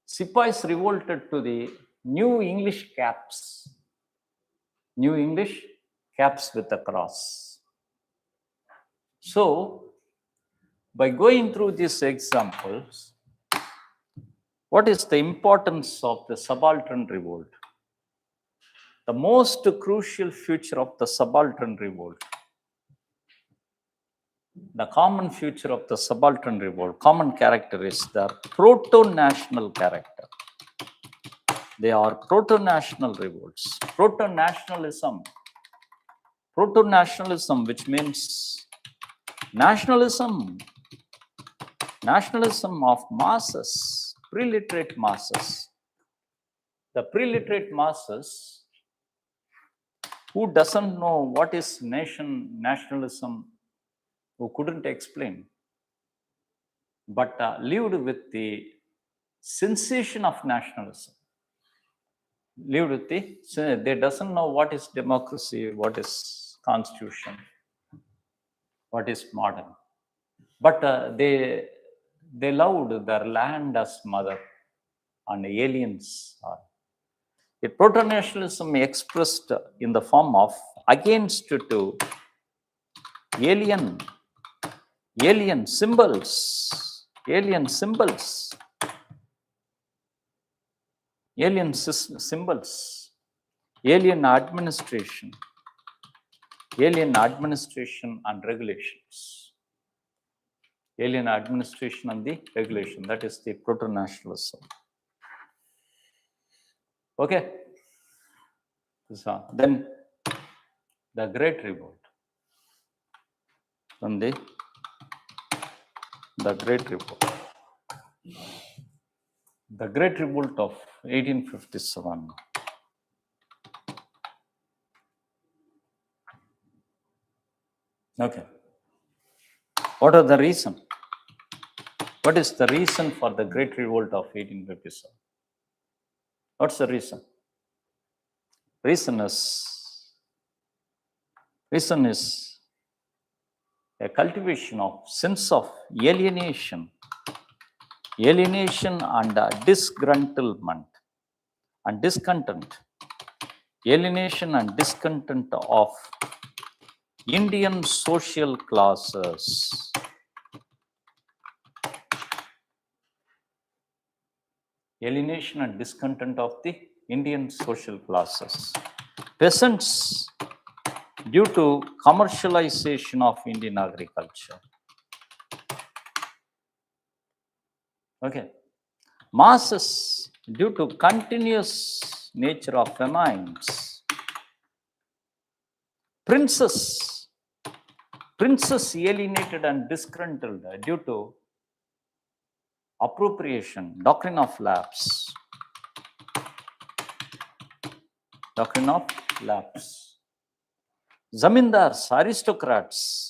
Sipais revolted to the new English caps. New English caps with a cross. So, by going through these examples, what is the importance of the subaltern revolt? The most crucial feature of the subaltern revolt, the common feature of the subaltern revolt, common character is their proto-national character. They are proto-national revolts. Proto-nationalism, which means nationalism of masses, preliterate masses. The preliterate masses who doesn't know what is nationalism, who couldn't explain, but lived with the sensation of nationalism. They doesn't know what is democracy, what is constitution, what is modern. But they loved their land as mother and aliens. The proto-nationalism expressed in the form of against to alien symbols, alien administration and regulations. Alien administration and the regulation, that is the proto-nationalism. Okay. So then the Great Revolt. The Great Revolt. The Great Revolt of 1857. Okay. What are the reason? What is the reason for the Great Revolt of 1857? What's the reason? Reason is a cultivation of sense of alienation and disgruntlement and discontent. Alienation and discontent of Indian social classes. Alienation and discontent of the Indian social classes. Peasants, due to commercialization of Indian agriculture. Okay. Masses, due to continuous nature of famines. Princes alienated and disgruntled due to appropriation, doctrine of lapse. Zamindars, aristocrats,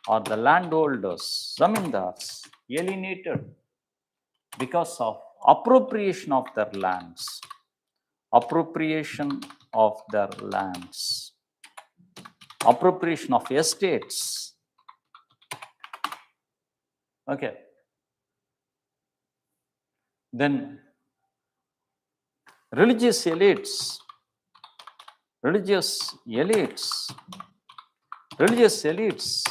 or the landholders, zamindars, alienated because of appropriation of their lands. Appropriation of estates. Okay. Then religious elites, religious elites, religious elites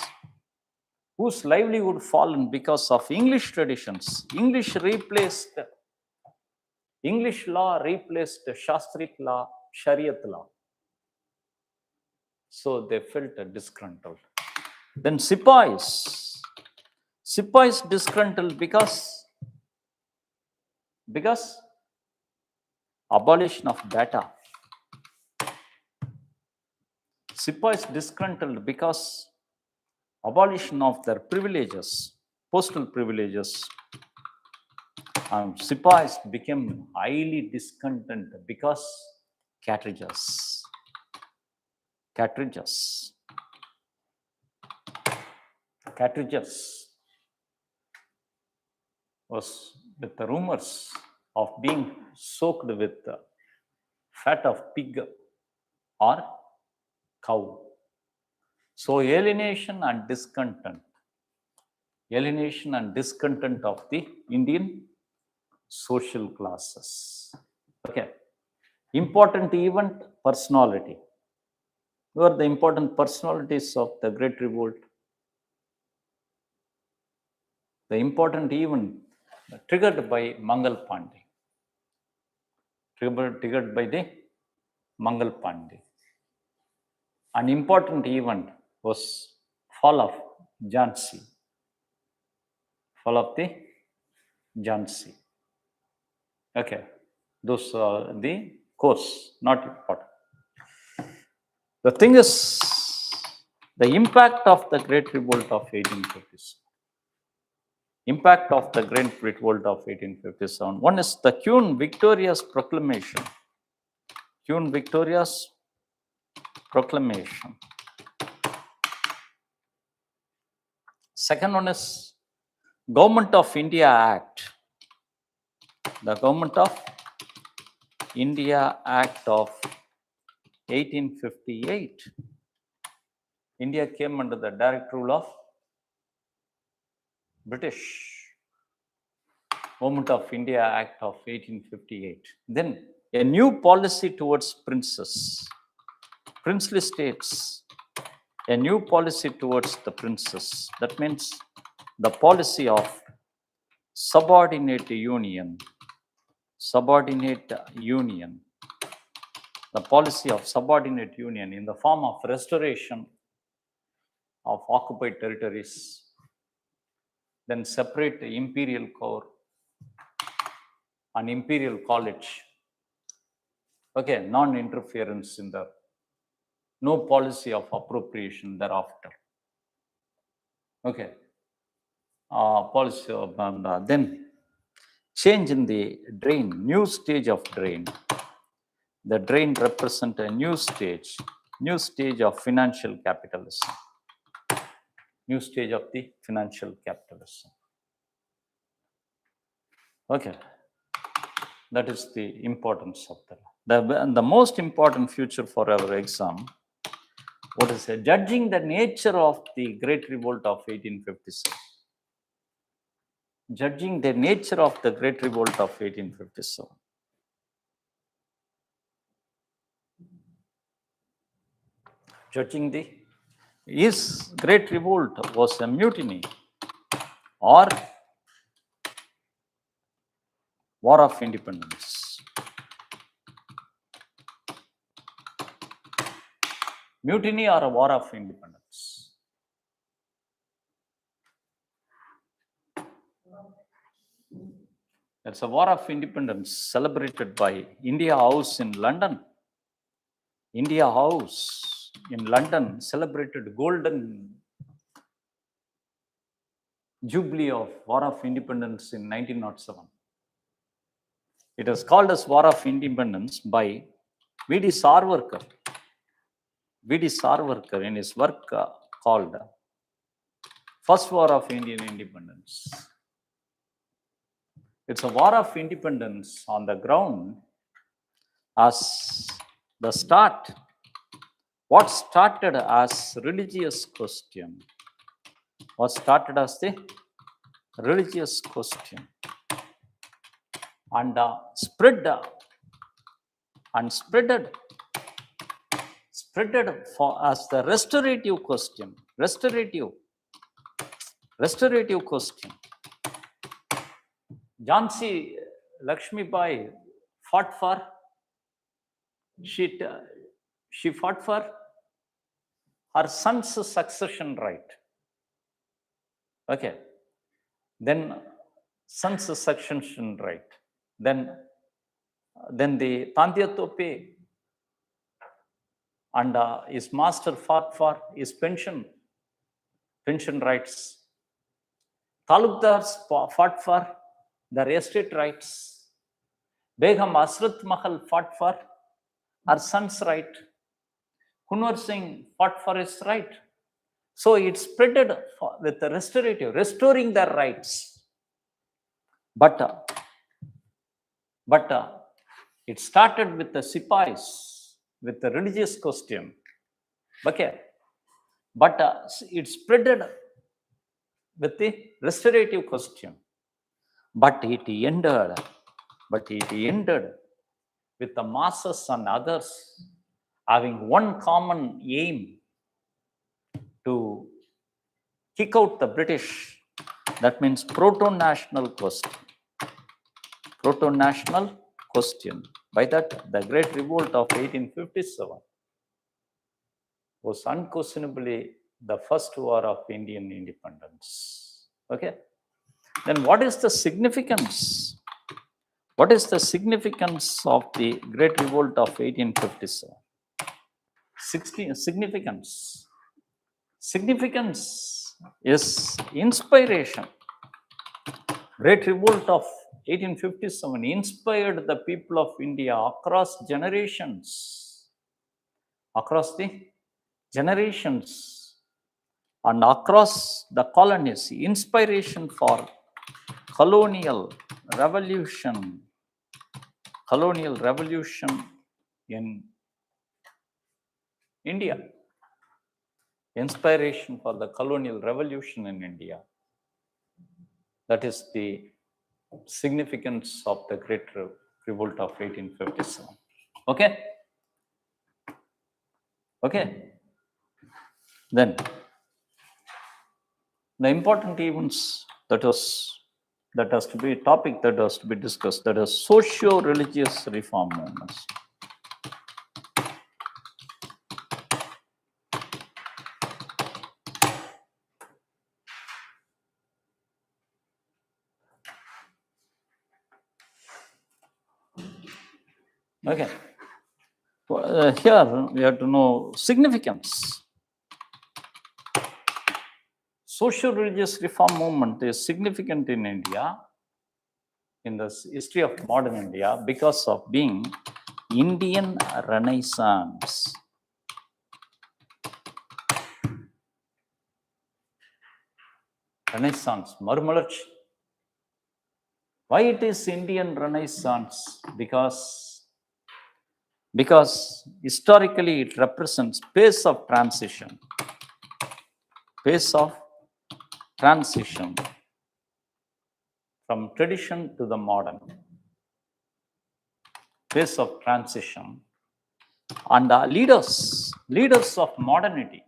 whose livelihood fallen because of English traditions. English law replaced Shastric law, Shariat law. So they felt disgruntled. Then Sipais disgruntled because abolition of data. Sipais disgruntled because abolition of their privileges, postal privileges. Sipais became highly discontent because cartridges was with the rumors of being soaked with fat of pig or cow. So alienation and discontent of the Indian social classes. Okay. Important event, personality. Who are the important personalities of the Great Revolt? The important event triggered by Mangal Pandey. Triggered by the Mangal Pandey. An important event was fall of Jhansi. Fall of the Jhansi. Okay. Those are the course, not important. The thing is, the impact of the Great Revolt of 1857. Impact of the Great Revolt of 1857. One is the Queen Victoria's proclamation. Queen Victoria's proclamation. Second one is Government of India Act. The Government of India Act of 1858. India came under the direct rule of British. Government of India Act of 1858. Then a new policy towards princes. Princely states. A new policy towards the princes. That means the policy of subordinate union. The policy of subordinate union in the form of restoration of occupied territories. Then separate the imperial core and imperial college. Okay, non-interference in the, no policy of appropriation thereafter. Okay, policy of, then change in the drain, new stage of drain. The drain represent a new stage of financial capitalism. New stage of the financial capitalism. Okay, that is the importance of the most important feature for our exam. What is it? Judging the nature of the Great Revolt of 1857. Judging the nature of the Great Revolt of 1857. Judging is Great Revolt was a mutiny or War of Independence. Mutiny or a War of Independence. It's a War of Independence celebrated by India House in London. India House in London celebrated golden jubilee of War of Independence in 1907. It was called as War of Independence by V.D. Savarkar. V.D. Savarkar in his work called First War of Indian Independence. It's a war of independence on the ground as the start. What started as religious question was started as the religious question, and spreaded for as the restorative question. Restorative question. Jhansi Lakshmi Bai fought for, she fought for her son's succession right. Okay. Then son's succession right. Then the Tandya Tope and his master fought for his pension rights. Talukdars fought for their estate rights. Begum Asrat Mahal fought for her son's right. Kunwar Singh fought for his right. So it spreaded with the restoring their rights. But it started with the Sipais, with the religious question. Okay. But it spreaded with the restorative question. But it ended with the masses and others having one common aim to kick out the British. That means proto-national question. Proto-national question. By that, the Great Revolt of 1857 was unquestionably the first war of Indian independence. Okay. Then what is the significance? What is the significance of the Great Revolt of 1857? Significance is inspiration. Great Revolt of 1857 inspired the people of India across generations, and across the colonies. Inspiration for colonial revolution in India. Inspiration for the colonial revolution in India. That is the significance of the Great Revolt of 1857. Okay. Then the important events that has to be a topic that has to be discussed, that is socio-religious reform movements. Okay. Here we have to know significance. Social-religious reform movement is significant in India, in the history of modern India, because of being Indian Renaissance. Renaissance, Marumalarchi. Why it is Indian Renaissance? Because historically it represents pace of transition from tradition to the modern. Pace of transition. And leaders of modernity.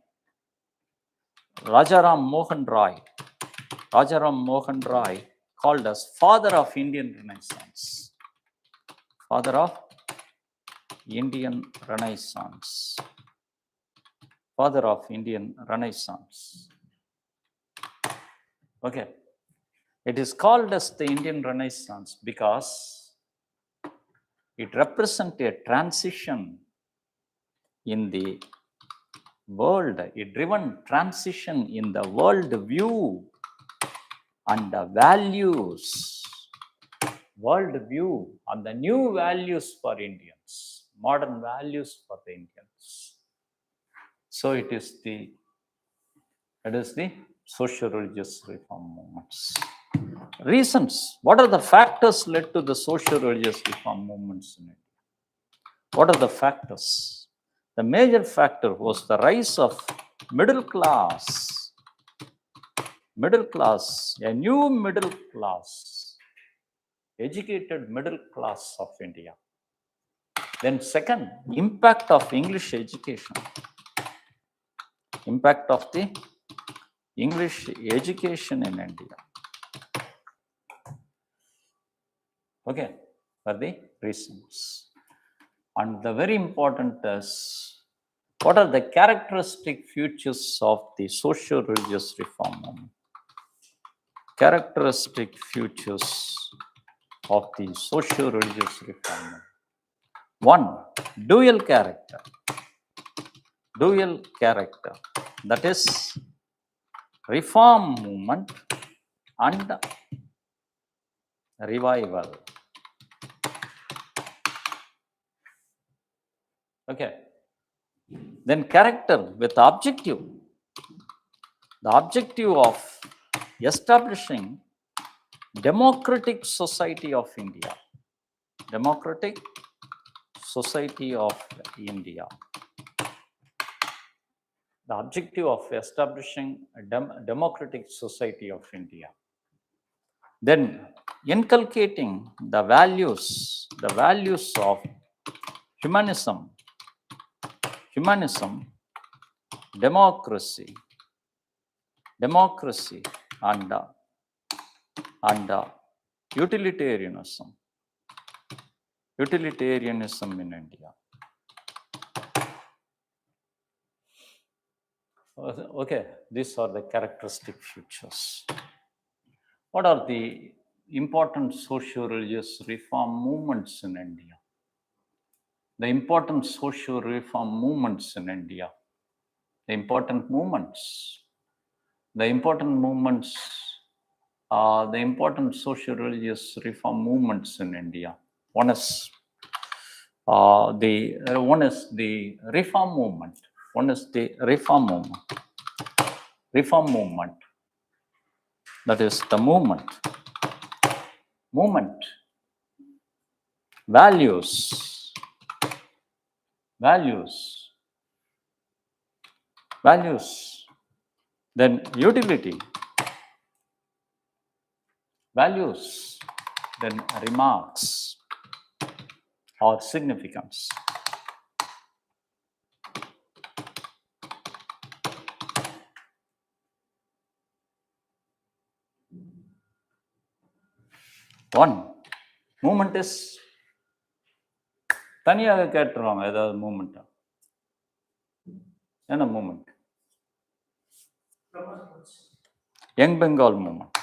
Rajaram Mohan Roy called as father of Indian Renaissance. Father of Indian Renaissance. Father of Indian Renaissance. Okay. It is called as the Indian Renaissance because it represents a transition in the world, a driven transition in the world view and the values. World view and the new values for Indians, modern values for the Indians. So it is the socio-religious reform movements. Reasons. What are the factors led to the socio-religious reform movements in India? What are the factors? The major factor was the rise of middle class middle class, a new middle class, educated middle class of India. Then second, impact of English education. Impact of the English education in India. Okay, for the reasons. And the very important is, what are the characteristic features of the socio-religious reform movement? Characteristic features of the socio-religious reform movement. One, dual character. Dual character. That is reform movement and revival. Okay. Then character with objective. The objective of establishing democratic society of India. Democratic society of India. The objective of establishing a democratic society of India. Then inculcating the values of humanism, democracy, and utilitarianism in India. Okay, these are the characteristic features. What are the important socio-religious reform movements in India? The important social reform movements in India. The important socio-religious reform movements in India. One is the reform movement. Reform movement. That is the movement. Values. Then utility. Values. Then remarks or significance. One movement is தனியாக கேட்டுருவாங்க ஏதாவது moment. என்ன moment? Young Bengal moment.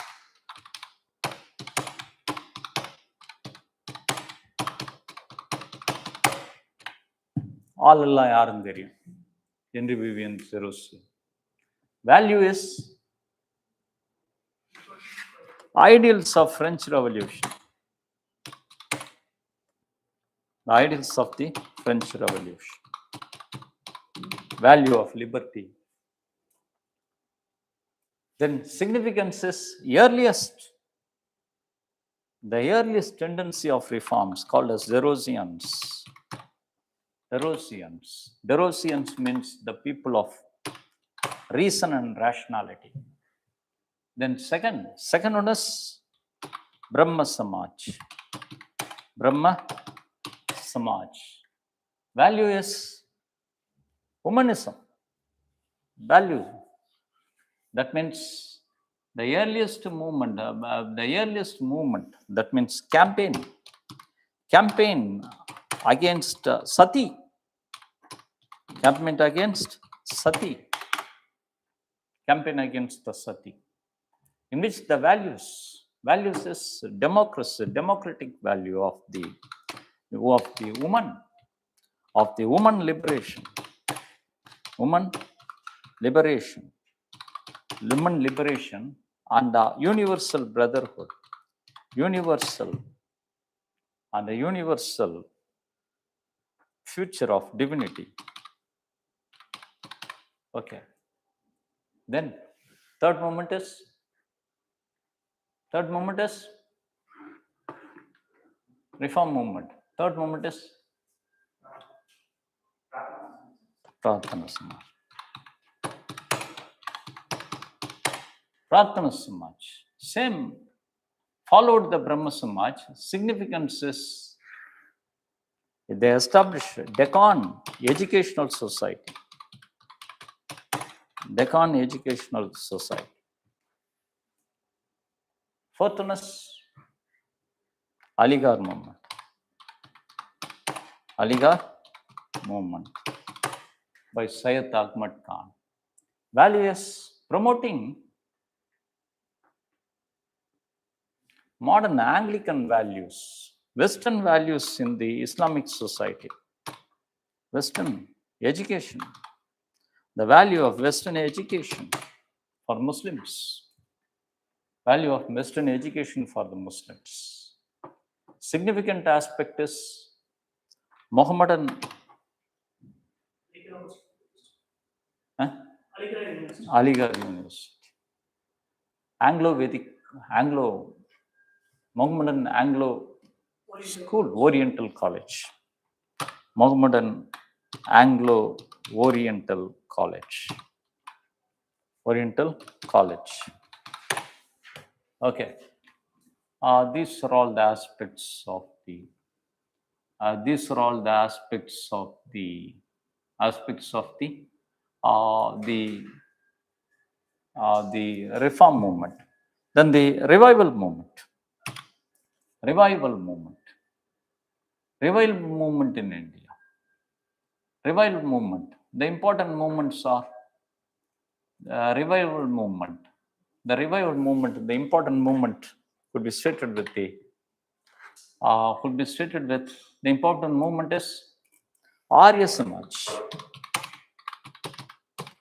ஆள் எல்லாம் யாரும் தெரியும். Henry Vivian செரோசி. Value is ideals of French Revolution. The ideals of the French Revolution. Value of liberty. Then significance is the earliest tendency of reforms called as Zerosians. Zerosians means the people of reason and rationality. Then second one is Brahma Samaj. Value is humanism. Value. That means the earliest movement. That means campaign against sati. Campaign against the sati. In which the values is democracy, democratic value of the woman liberation, and the universal brotherhood, and the universal future of divinity. Okay. Then third moment is reform movement. Third moment is Pratana Samaj. Pratana Samaj. Same, followed the Brahma Samaj. Significance is they established Deccan Educational Society. Deccan Educational Society. Fourthness, Aligarh movement. Aligarh movement by Syed Ahmad Khan. Value is promoting modern Anglican values, Western values in the Islamic society. Western education, the value of Western education for Muslims, value of Western education for the Muslims. Significant aspect is Mohammedan Aligarh University, Anglo-Vedic, Mohammedan Anglo School, Oriental College, Mohammedan Anglo Oriental College, Oriental College. Okay, these are all the aspects of the. These are all the aspects of the reform movement. Then the revival movement. Revival movement in India. Revival movement. The important movements are revival movement. The revival movement, the important movement could be stated with the important movement is Arya Samaj.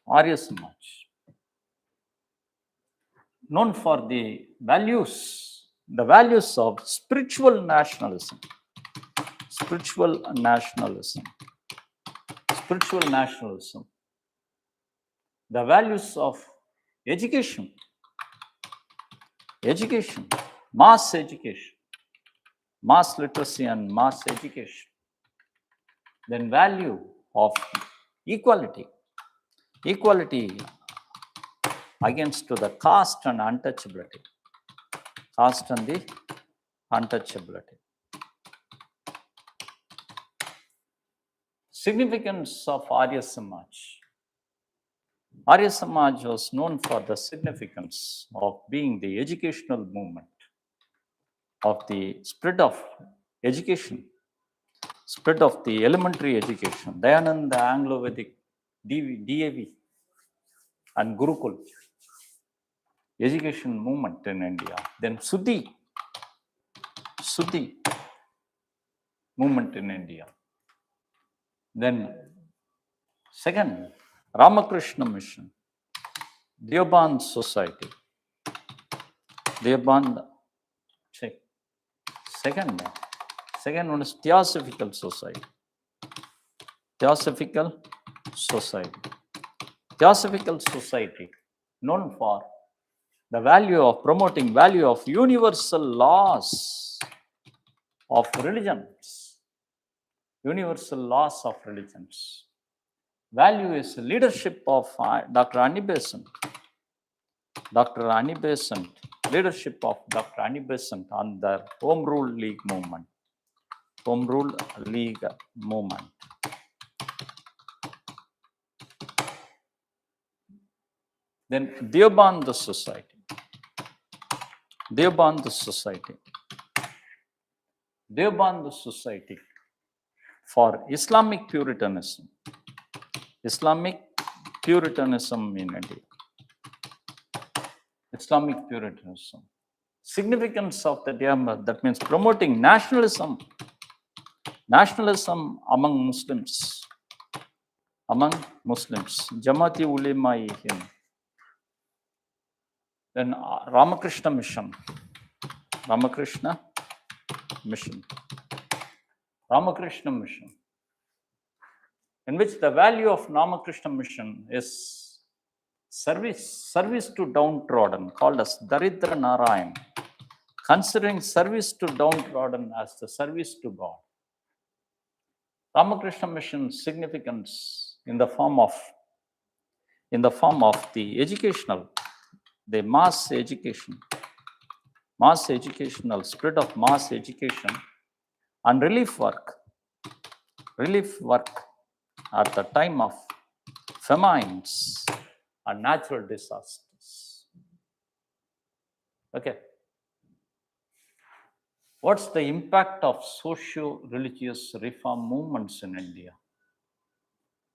Arya Samaj. Known for the values of spiritual nationalism. Spiritual nationalism. The values of education. Mass education. Mass literacy and mass education. Then value of equality. Equality against to the caste and untouchability. Caste and the untouchability. Significance of Arya Samaj. Arya Samaj was known for the significance of being the educational movement, of the spread of education, spread of the elementary education, Dayananda Anglo-Vedic DAV and Gurukul education movement in India. Then Suddhi movement in India. Then second, Ramakrishna Mission, Deoband Society. Deoband, check. Second one is Theosophical Society. Theosophical Society, known for the value of promoting value of universal laws of religions. Universal laws of religions. Value is leadership of Dr. Annie Besant. Leadership of Dr. Annie Besant on the Home Rule League movement. Then Deoband Society. Deoband Society for Islamic Puritanism. Islamic Puritanism in India. Islamic Puritanism. Significance of the Deoband, that means promoting nationalism among Muslims. Jamati Ulema Hind. Then Ramakrishna Mission, in which the value of Ramakrishna Mission is service to downtrodden, called as Daridra Narayan, considering service to downtrodden as the service to God. Ramakrishna Mission significance in the form of the educational the mass educational spread of mass education and relief work at the time of famines and natural disasters. Okay. What's the impact of socio-religious reform movements in India?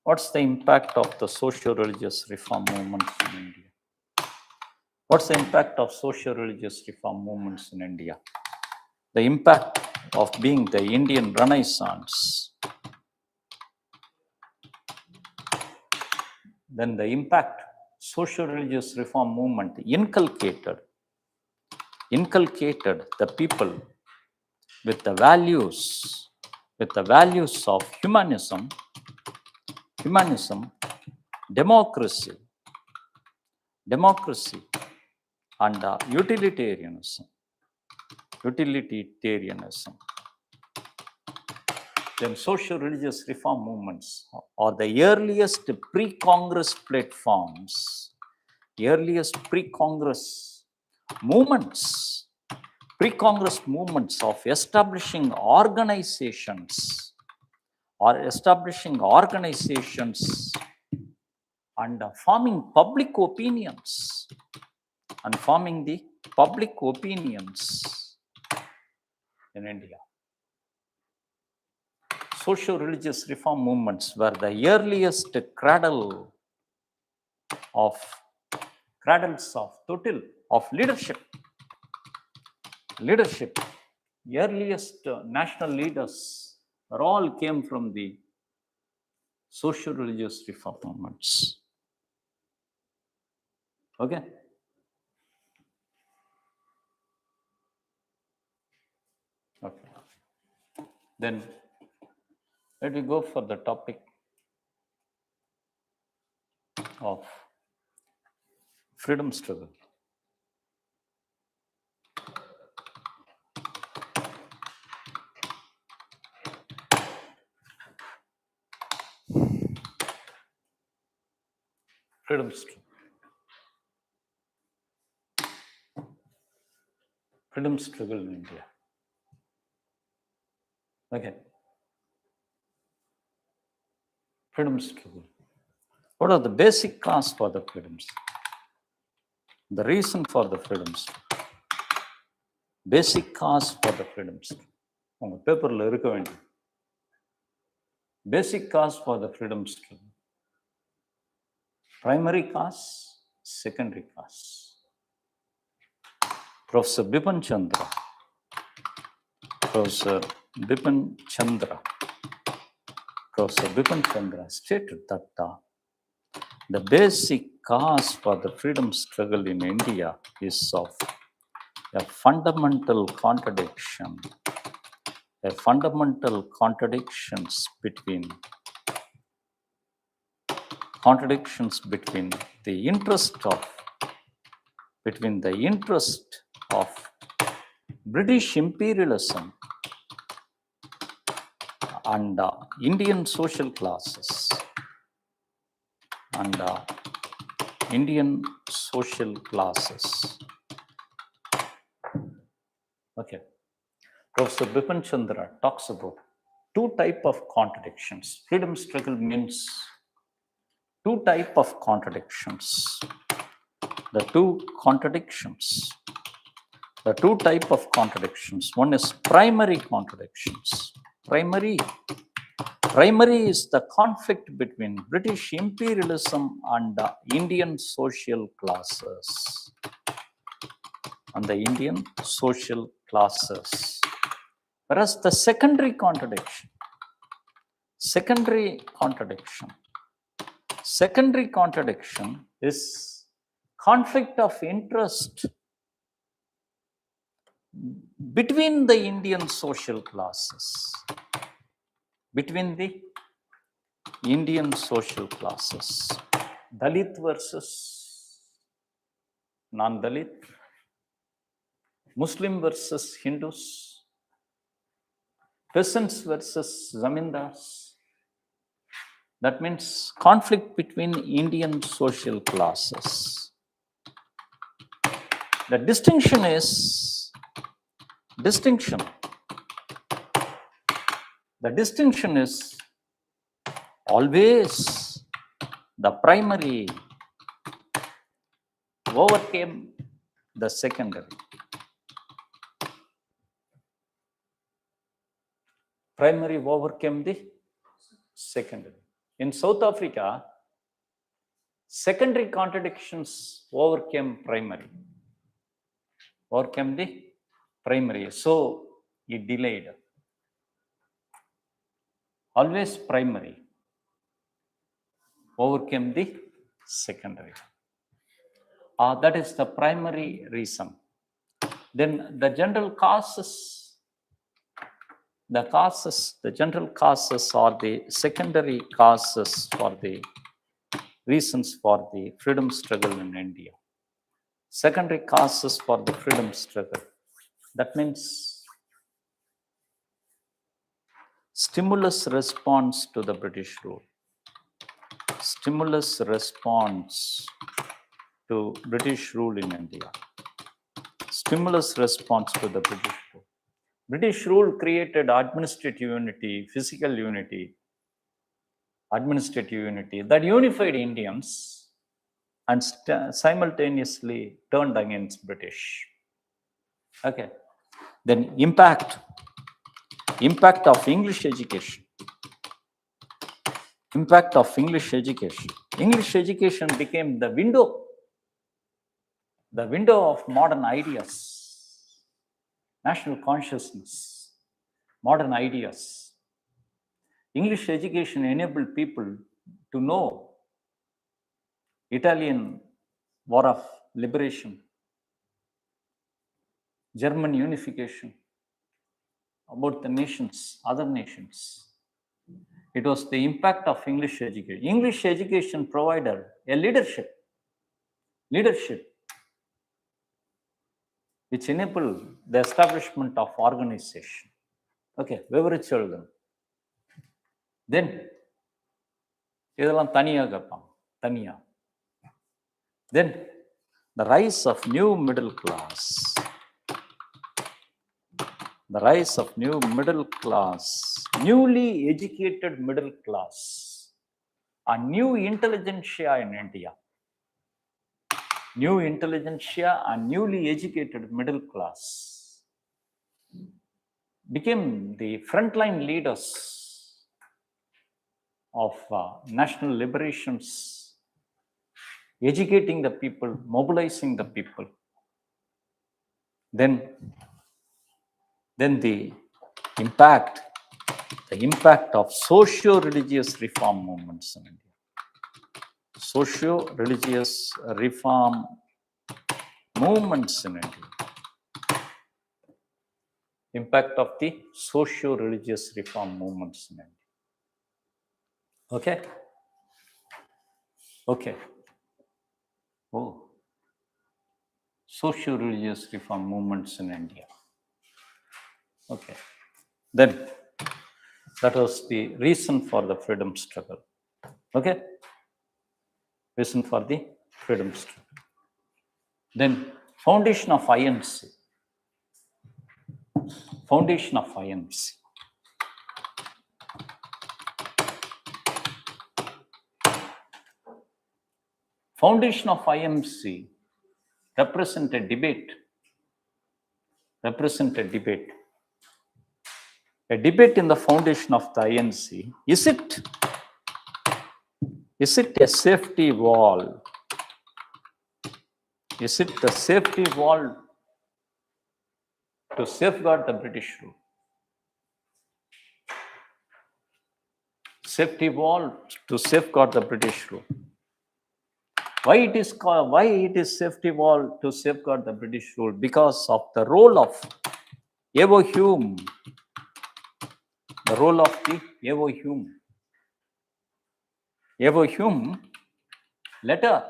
What's the impact of the socio-religious reform movements in India? What's the impact of socio-religious reform movements in India? The impact of being the Indian Renaissance. Then the impact socio-religious reform movement inculcated the people with the values of humanism, democracy, and utilitarianism. Then socio-religious reform movements are the earliest pre-Congress platforms, movements of establishing organizations and forming public opinions in India. Socio-religious reform movements were the earliest cradles of leadership. Earliest national leaders all came from the socio-religious reform movements. Okay. Then let me go for the topic of freedom struggle. Freedom struggle in India. Okay. Freedom struggle. What are the basic cause for the freedom struggle? The reason for the freedom struggle. Basic cause for the freedom struggle. உங்க பேப்பர்ல இருக்க வேண்டும். Basic cause for the freedom struggle. Primary cause, secondary cause. Professor Bipin Chandra stated that the basic cause for the freedom struggle in India is of a fundamental contradictions between the interest of British imperialism and Indian social classes Okay. Professor Bipin Chandra talks about two types of contradictions. Freedom struggle means two types of contradictions. The two types of contradictions. One is primary contradictions. Primary is the conflict between British imperialism and Indian social classes. Whereas the secondary contradiction is conflict of interest between the Indian social classes. Dalit versus non-Dalit, Muslim versus Hindus, peasants versus zamindars. That means conflict between Indian social classes. The distinction is distinction. The distinction is always the primary overcame the secondary. Primary overcame the secondary. In South Africa, secondary contradictions overcame primary. Overcame the primary. So it delayed. Always primary overcame the secondary. That is the primary reason. Then the general causes, the general causes are the secondary causes for the reasons for the freedom struggle in India. Secondary causes for the freedom struggle. That means stimulus response to the British rule. Stimulus response to British rule in India. Stimulus response to the British rule. British rule created administrative unity, physical unity, administrative unity that unified Indians and simultaneously turned against British. Okay. Then impact of English education. Impact of English education. English education became the window of modern ideas, national consciousness, modern ideas. English education enabled people to know Italian War of Liberation, German unification, about the nations, other nations. It was the impact of English education. English education provided a leadership which enabled the establishment of organization. Okay, விவரிச்சு எழுதணும். Then இதெல்லாம் தனியாக கேட்பாங்க, தனியா. Then the rise of new middle class. The rise of new middle class, newly educated middle class, a new intelligentsia in India. New intelligentsia and newly educated middle class became the frontline leaders of national liberations, educating the people, mobilizing the people. Then the impact of socio-religious reform movements in India. Socio-religious reform movements in India. Impact of the socio-religious reform movements in India. Okay? Okay. Oh. Socio-religious reform movements in India. Okay. Then that was the reason for the freedom struggle. Okay? Reason for the freedom struggle. Then foundation of INC. Foundation of INC. Foundation of IMC represent a debate. A debate in the foundation of the INC. Is it a safety wall? Is it the safety wall to safeguard the British rule? Safety wall to safeguard the British rule. Why it is safety wall to safeguard the British rule? Because of the role of Evo Hume. The role of the Evo Hume. Evo Hume letter.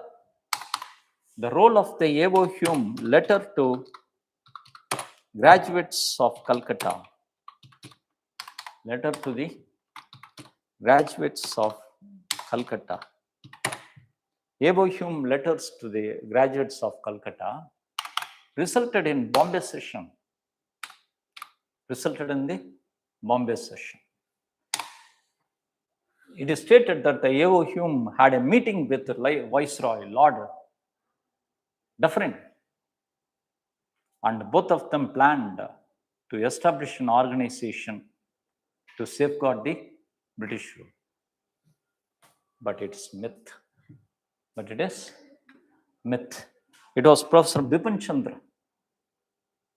The role of the Evo Hume letter to graduates of Calcutta. Letter to the graduates of Calcutta. Evo Hume letters to the graduates of Calcutta resulted in Bombay session. Resulted in the Bombay session. It is stated that the A.O. Hume had a meeting with the Viceroy, Lord Dufferin, and both of them planned to establish an organization to safeguard the British rule. But it's myth. But it is myth. It was Professor Bipin Chandra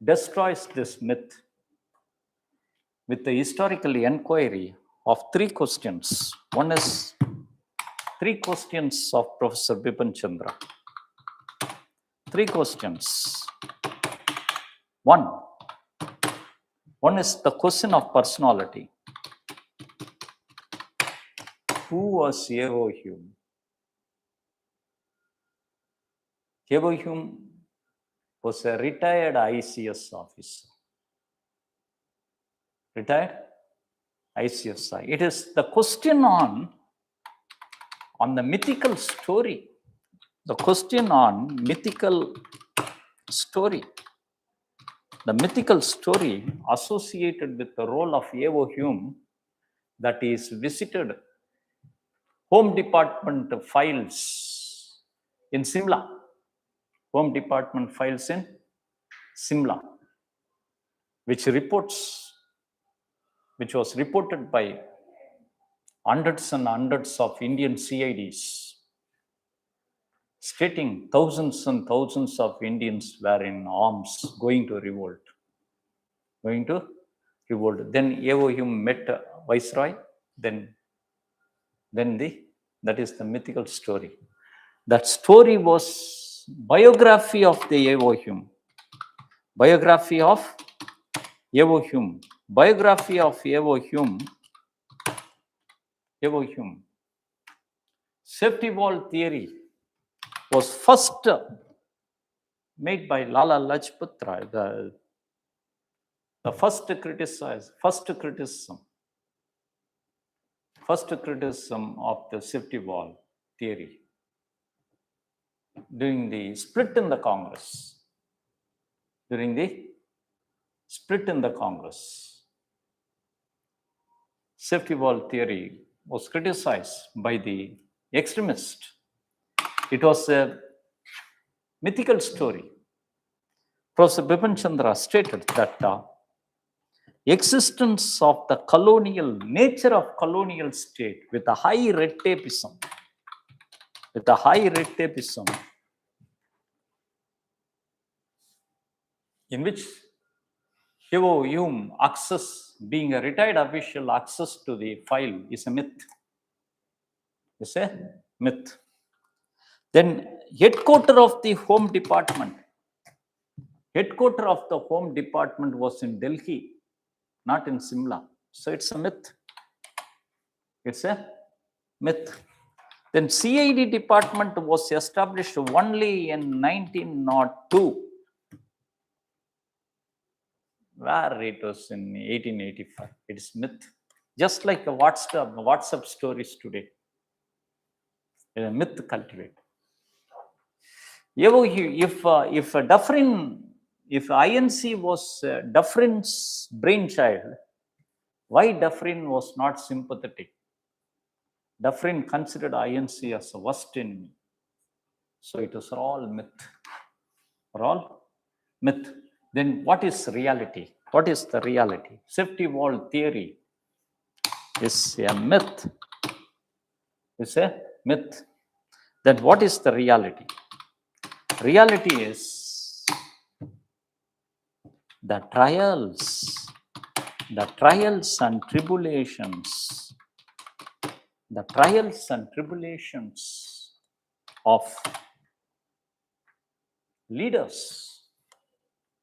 destroys this myth with the historical inquiry of 3 questions. One is 3 questions of Professor Bipin Chandra. 3 questions. One is the question of personality. Who was A.O. Hume? A.O. Hume was a retired ICS officer. Retired ICS. It is the question on the mythical story. The question on mythical story. The mythical story associated with the role of A.O. Hume, that is visited Home Department files in Simla. Home Department files in Simla, which was reported by hundreds and hundreds of Indian CIDs, stating thousands and thousands of Indians were in arms going to revolt. Then A.O. Hume met Viceroy, that is the mythical story. That story was biography of the A.O. Hume. Biography of A.O. Hume. Biography of A.O. Hume. A.O. Hume. Safety wall theory was first made by Lala Lajpat Rai. The first criticism of the safety wall theory during the split in the Congress. Safety wall theory was criticized by the extremist. It was a mythical story. Professor Bipin Chandra stated that existence of the nature of colonial state with a high red tapeism, in which A.O. Hume being a retired official, access to the file is a myth. Then headquarters of the Home Department was in Delhi, not in Simla. So it's a myth. Then CID department was established only in 1902, where it was in 1885. It is myth. Just like the WhatsApp stories today. It is a myth cultivated. If INC was Dufferin's brainchild, why Dufferin was not sympathetic? Dufferin considered INC as a worst enemy. So it was all myth. Then what is reality? What is the reality? Safety wall theory is a myth. Then what is the reality? Reality is the trials and tribulations of leaders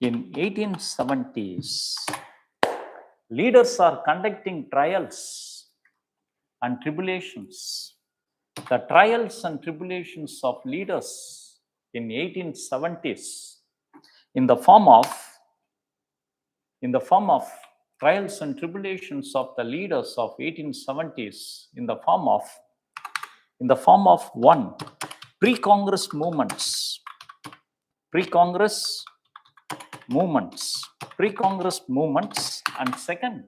in 1870s. Leaders are conducting trials and tribulations. The trials and tribulations of leaders in 1870s in the form of trials and tribulations of the leaders of 1870s in the form of one, pre-Congress movements. Pre-Congress movements, and second,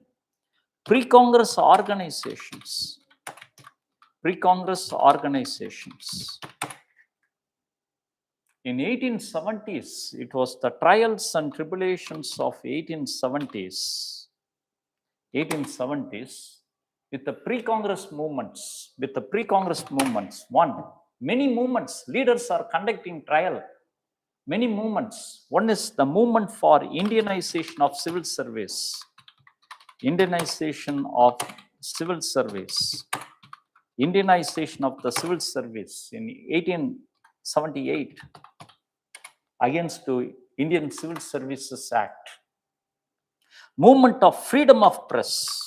pre-Congress organizations. Pre-Congress organizations. In 1870s, it was the trials and tribulations of 1870s, with the pre-Congress movements, one, many movements, leaders are conducting trial, many movements. One is the movement for Indianization of civil service, Indianization of the civil service in 1878 against the Indian Civil Services Act. Movement of freedom of press,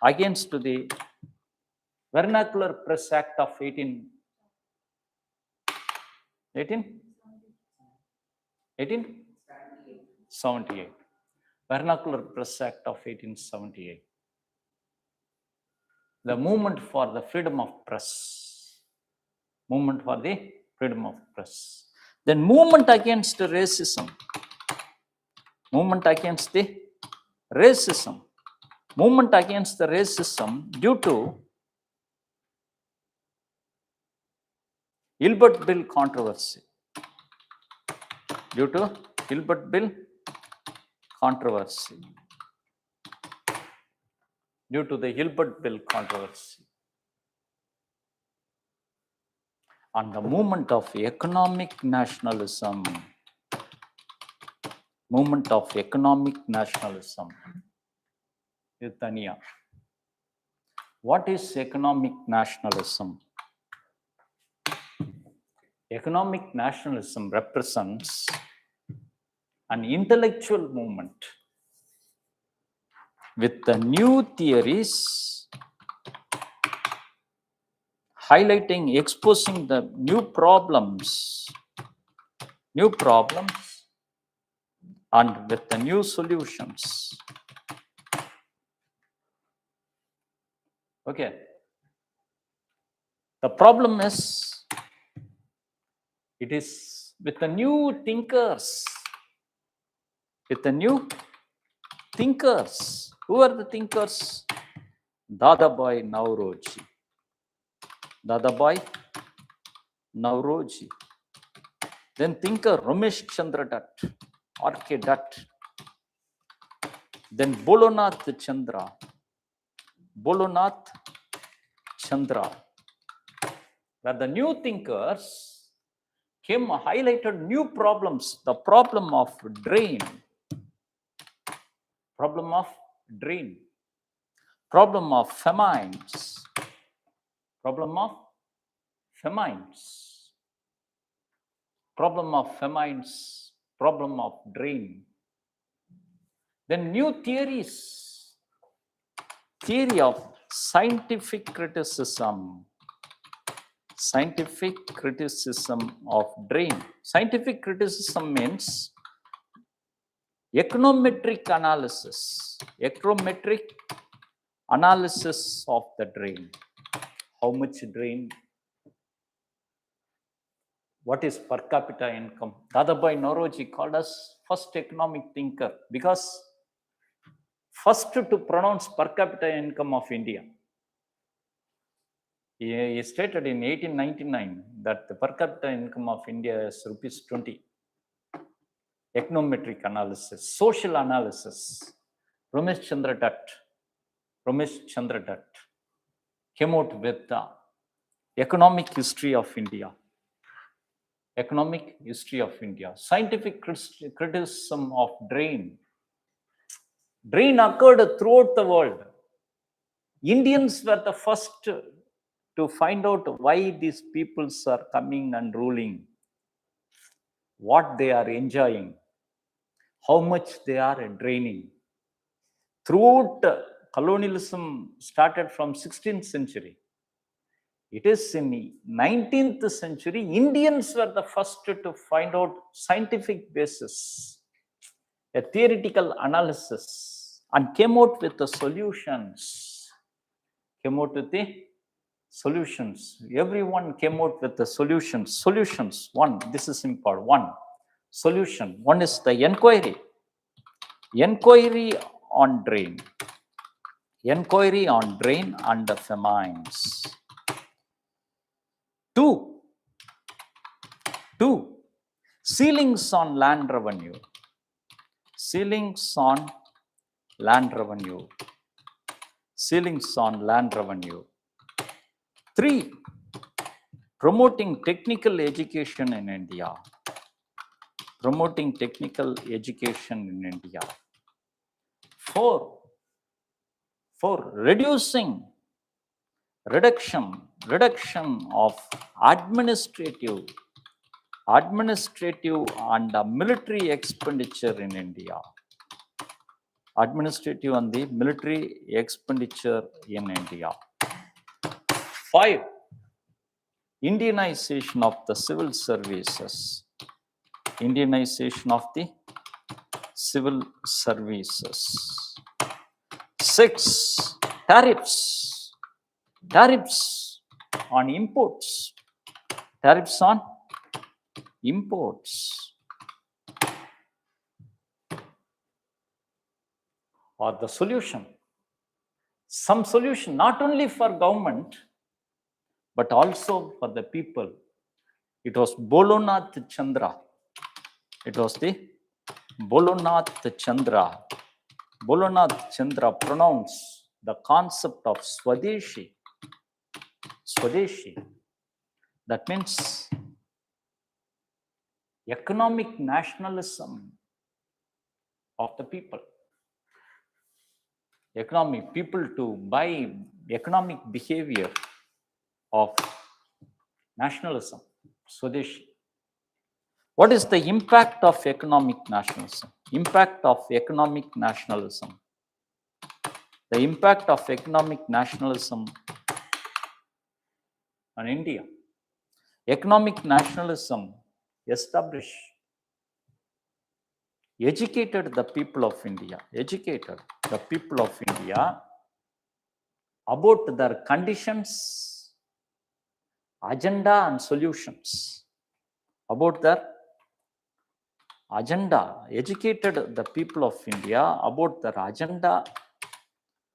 against the Vernacular Press Act of 1878. Vernacular Press Act of 1878. The movement for the freedom of press. Then movement against racism. Movement against the racism due to Gilbert Bill controversy. Due to Gilbert Bill controversy. And the movement of economic nationalism. Tanya. What is economic nationalism? Economic nationalism represents an intellectual movement with the new theories highlighting, exposing the new problems, and with the new solutions. Okay. The problem is, it is with the new thinkers. Who are the thinkers? Dadabhai Nauroji. Then thinker Ramesh Chandra Dutt, R.K. Dutt. Then Bolonath Chandra. Where the new thinkers came, highlighted new problems. The problem of drain. Problem of famines. Problem of drain. Then new theories. Theory of scientific criticism. Of drain. Scientific criticism means econometric analysis of the drain. How much drain? What is per capita income? Dadabhai Nauroji called us first economic thinker because first to pronounce per capita income of India. He stated in 1899 that the per capita income of India is rupees 20. Econometric analysis, social analysis. Ramesh Chandra Dutt came out with the economic history of India. Scientific criticism of drain. Drain occurred throughout the world. Indians were the first to find out why these peoples are coming and ruling, what they are enjoying, how much they are draining. Throughout colonialism started from 16th century. It is in the 19th century, Indians were the first to find out scientific basis, a theoretical analysis, and came out with the solutions. Solutions. Everyone came out with the solutions. Solutions. One, this is important. One, solution. One is the inquiry. Inquiry on drain. Inquiry on drain and the famines. Two, ceilings on land revenue. Ceilings on land revenue. Ceilings on land revenue. 3, promoting technical education in India. Promoting technical education in India. 4, reduction of administrative and military expenditure in India. Administrative and the military expenditure in India. 5, Indianization of the civil services. Indianization of the civil services. 6, tariffs. Tariffs on imports. Tariffs on imports. Or the solution. Some solution, not only for government, but also for the people. It was Bolonath Chandra. It was the Bolonath Chandra. Bolonath Chandra pronounced the concept of Swadeshi. Swadeshi. That means economic nationalism of the people. Economic, people to buy economic behavior of nationalism. Swadeshi. What is the impact of economic nationalism? Impact of economic nationalism. The impact of economic nationalism on India. Economic nationalism established, educated the people of India, about their conditions, agenda and solutions. About their agenda, educated the people of India about their agenda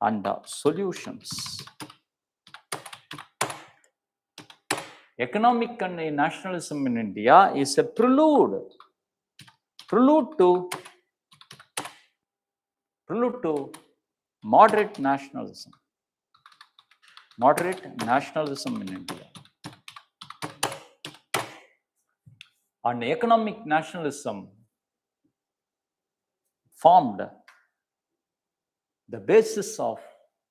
and solutions. Economic and nationalism in India is a prelude to moderate nationalism. Moderate nationalism in India. And economic nationalism formed the basis of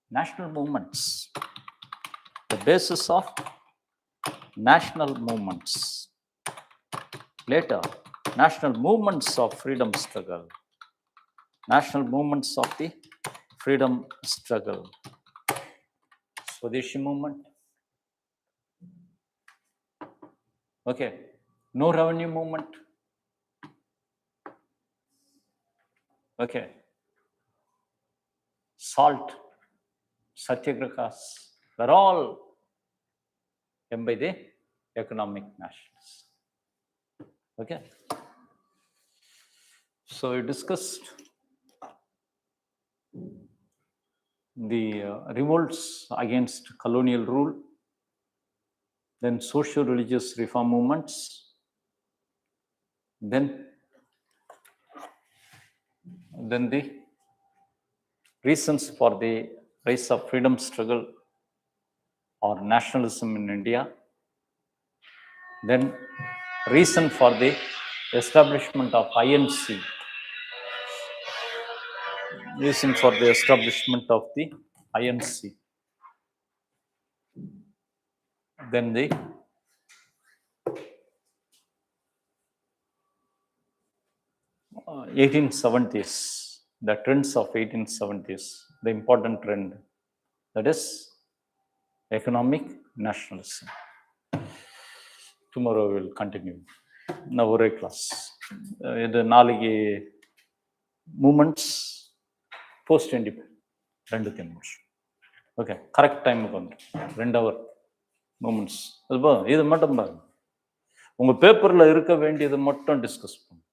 national movements. The basis of national movements. Later, national movements of freedom struggle. National movements of the freedom struggle. Swadeshi movement. Okay. No revenue movement. Okay. Salt, satyagrahas were all done by the economic nationalists. Okay. So we discussed the revolts against colonial rule, then socio-religious reform movements, then the reasons for the rise of freedom struggle or nationalism in India, then reason for the establishment of INC, reason for the establishment of the INC, then the uh, 1870s, the trends of 1870s, the important trend, that is economic nationalism. Tomorrow we will continue. Now ஒரே class. இது நாளைக்கு moments post independent ரெண்டுத்தையும் முடிச்சு. Okay, correct டைமுக்கு வந்துடும். 2 hour moments அதுப்பா இது மட்டும் பாருங்க. உங்க பேப்பர்ல இருக்க வேண்டியது மட்டும் டிஸ்கஸ் பண்ணுங்க.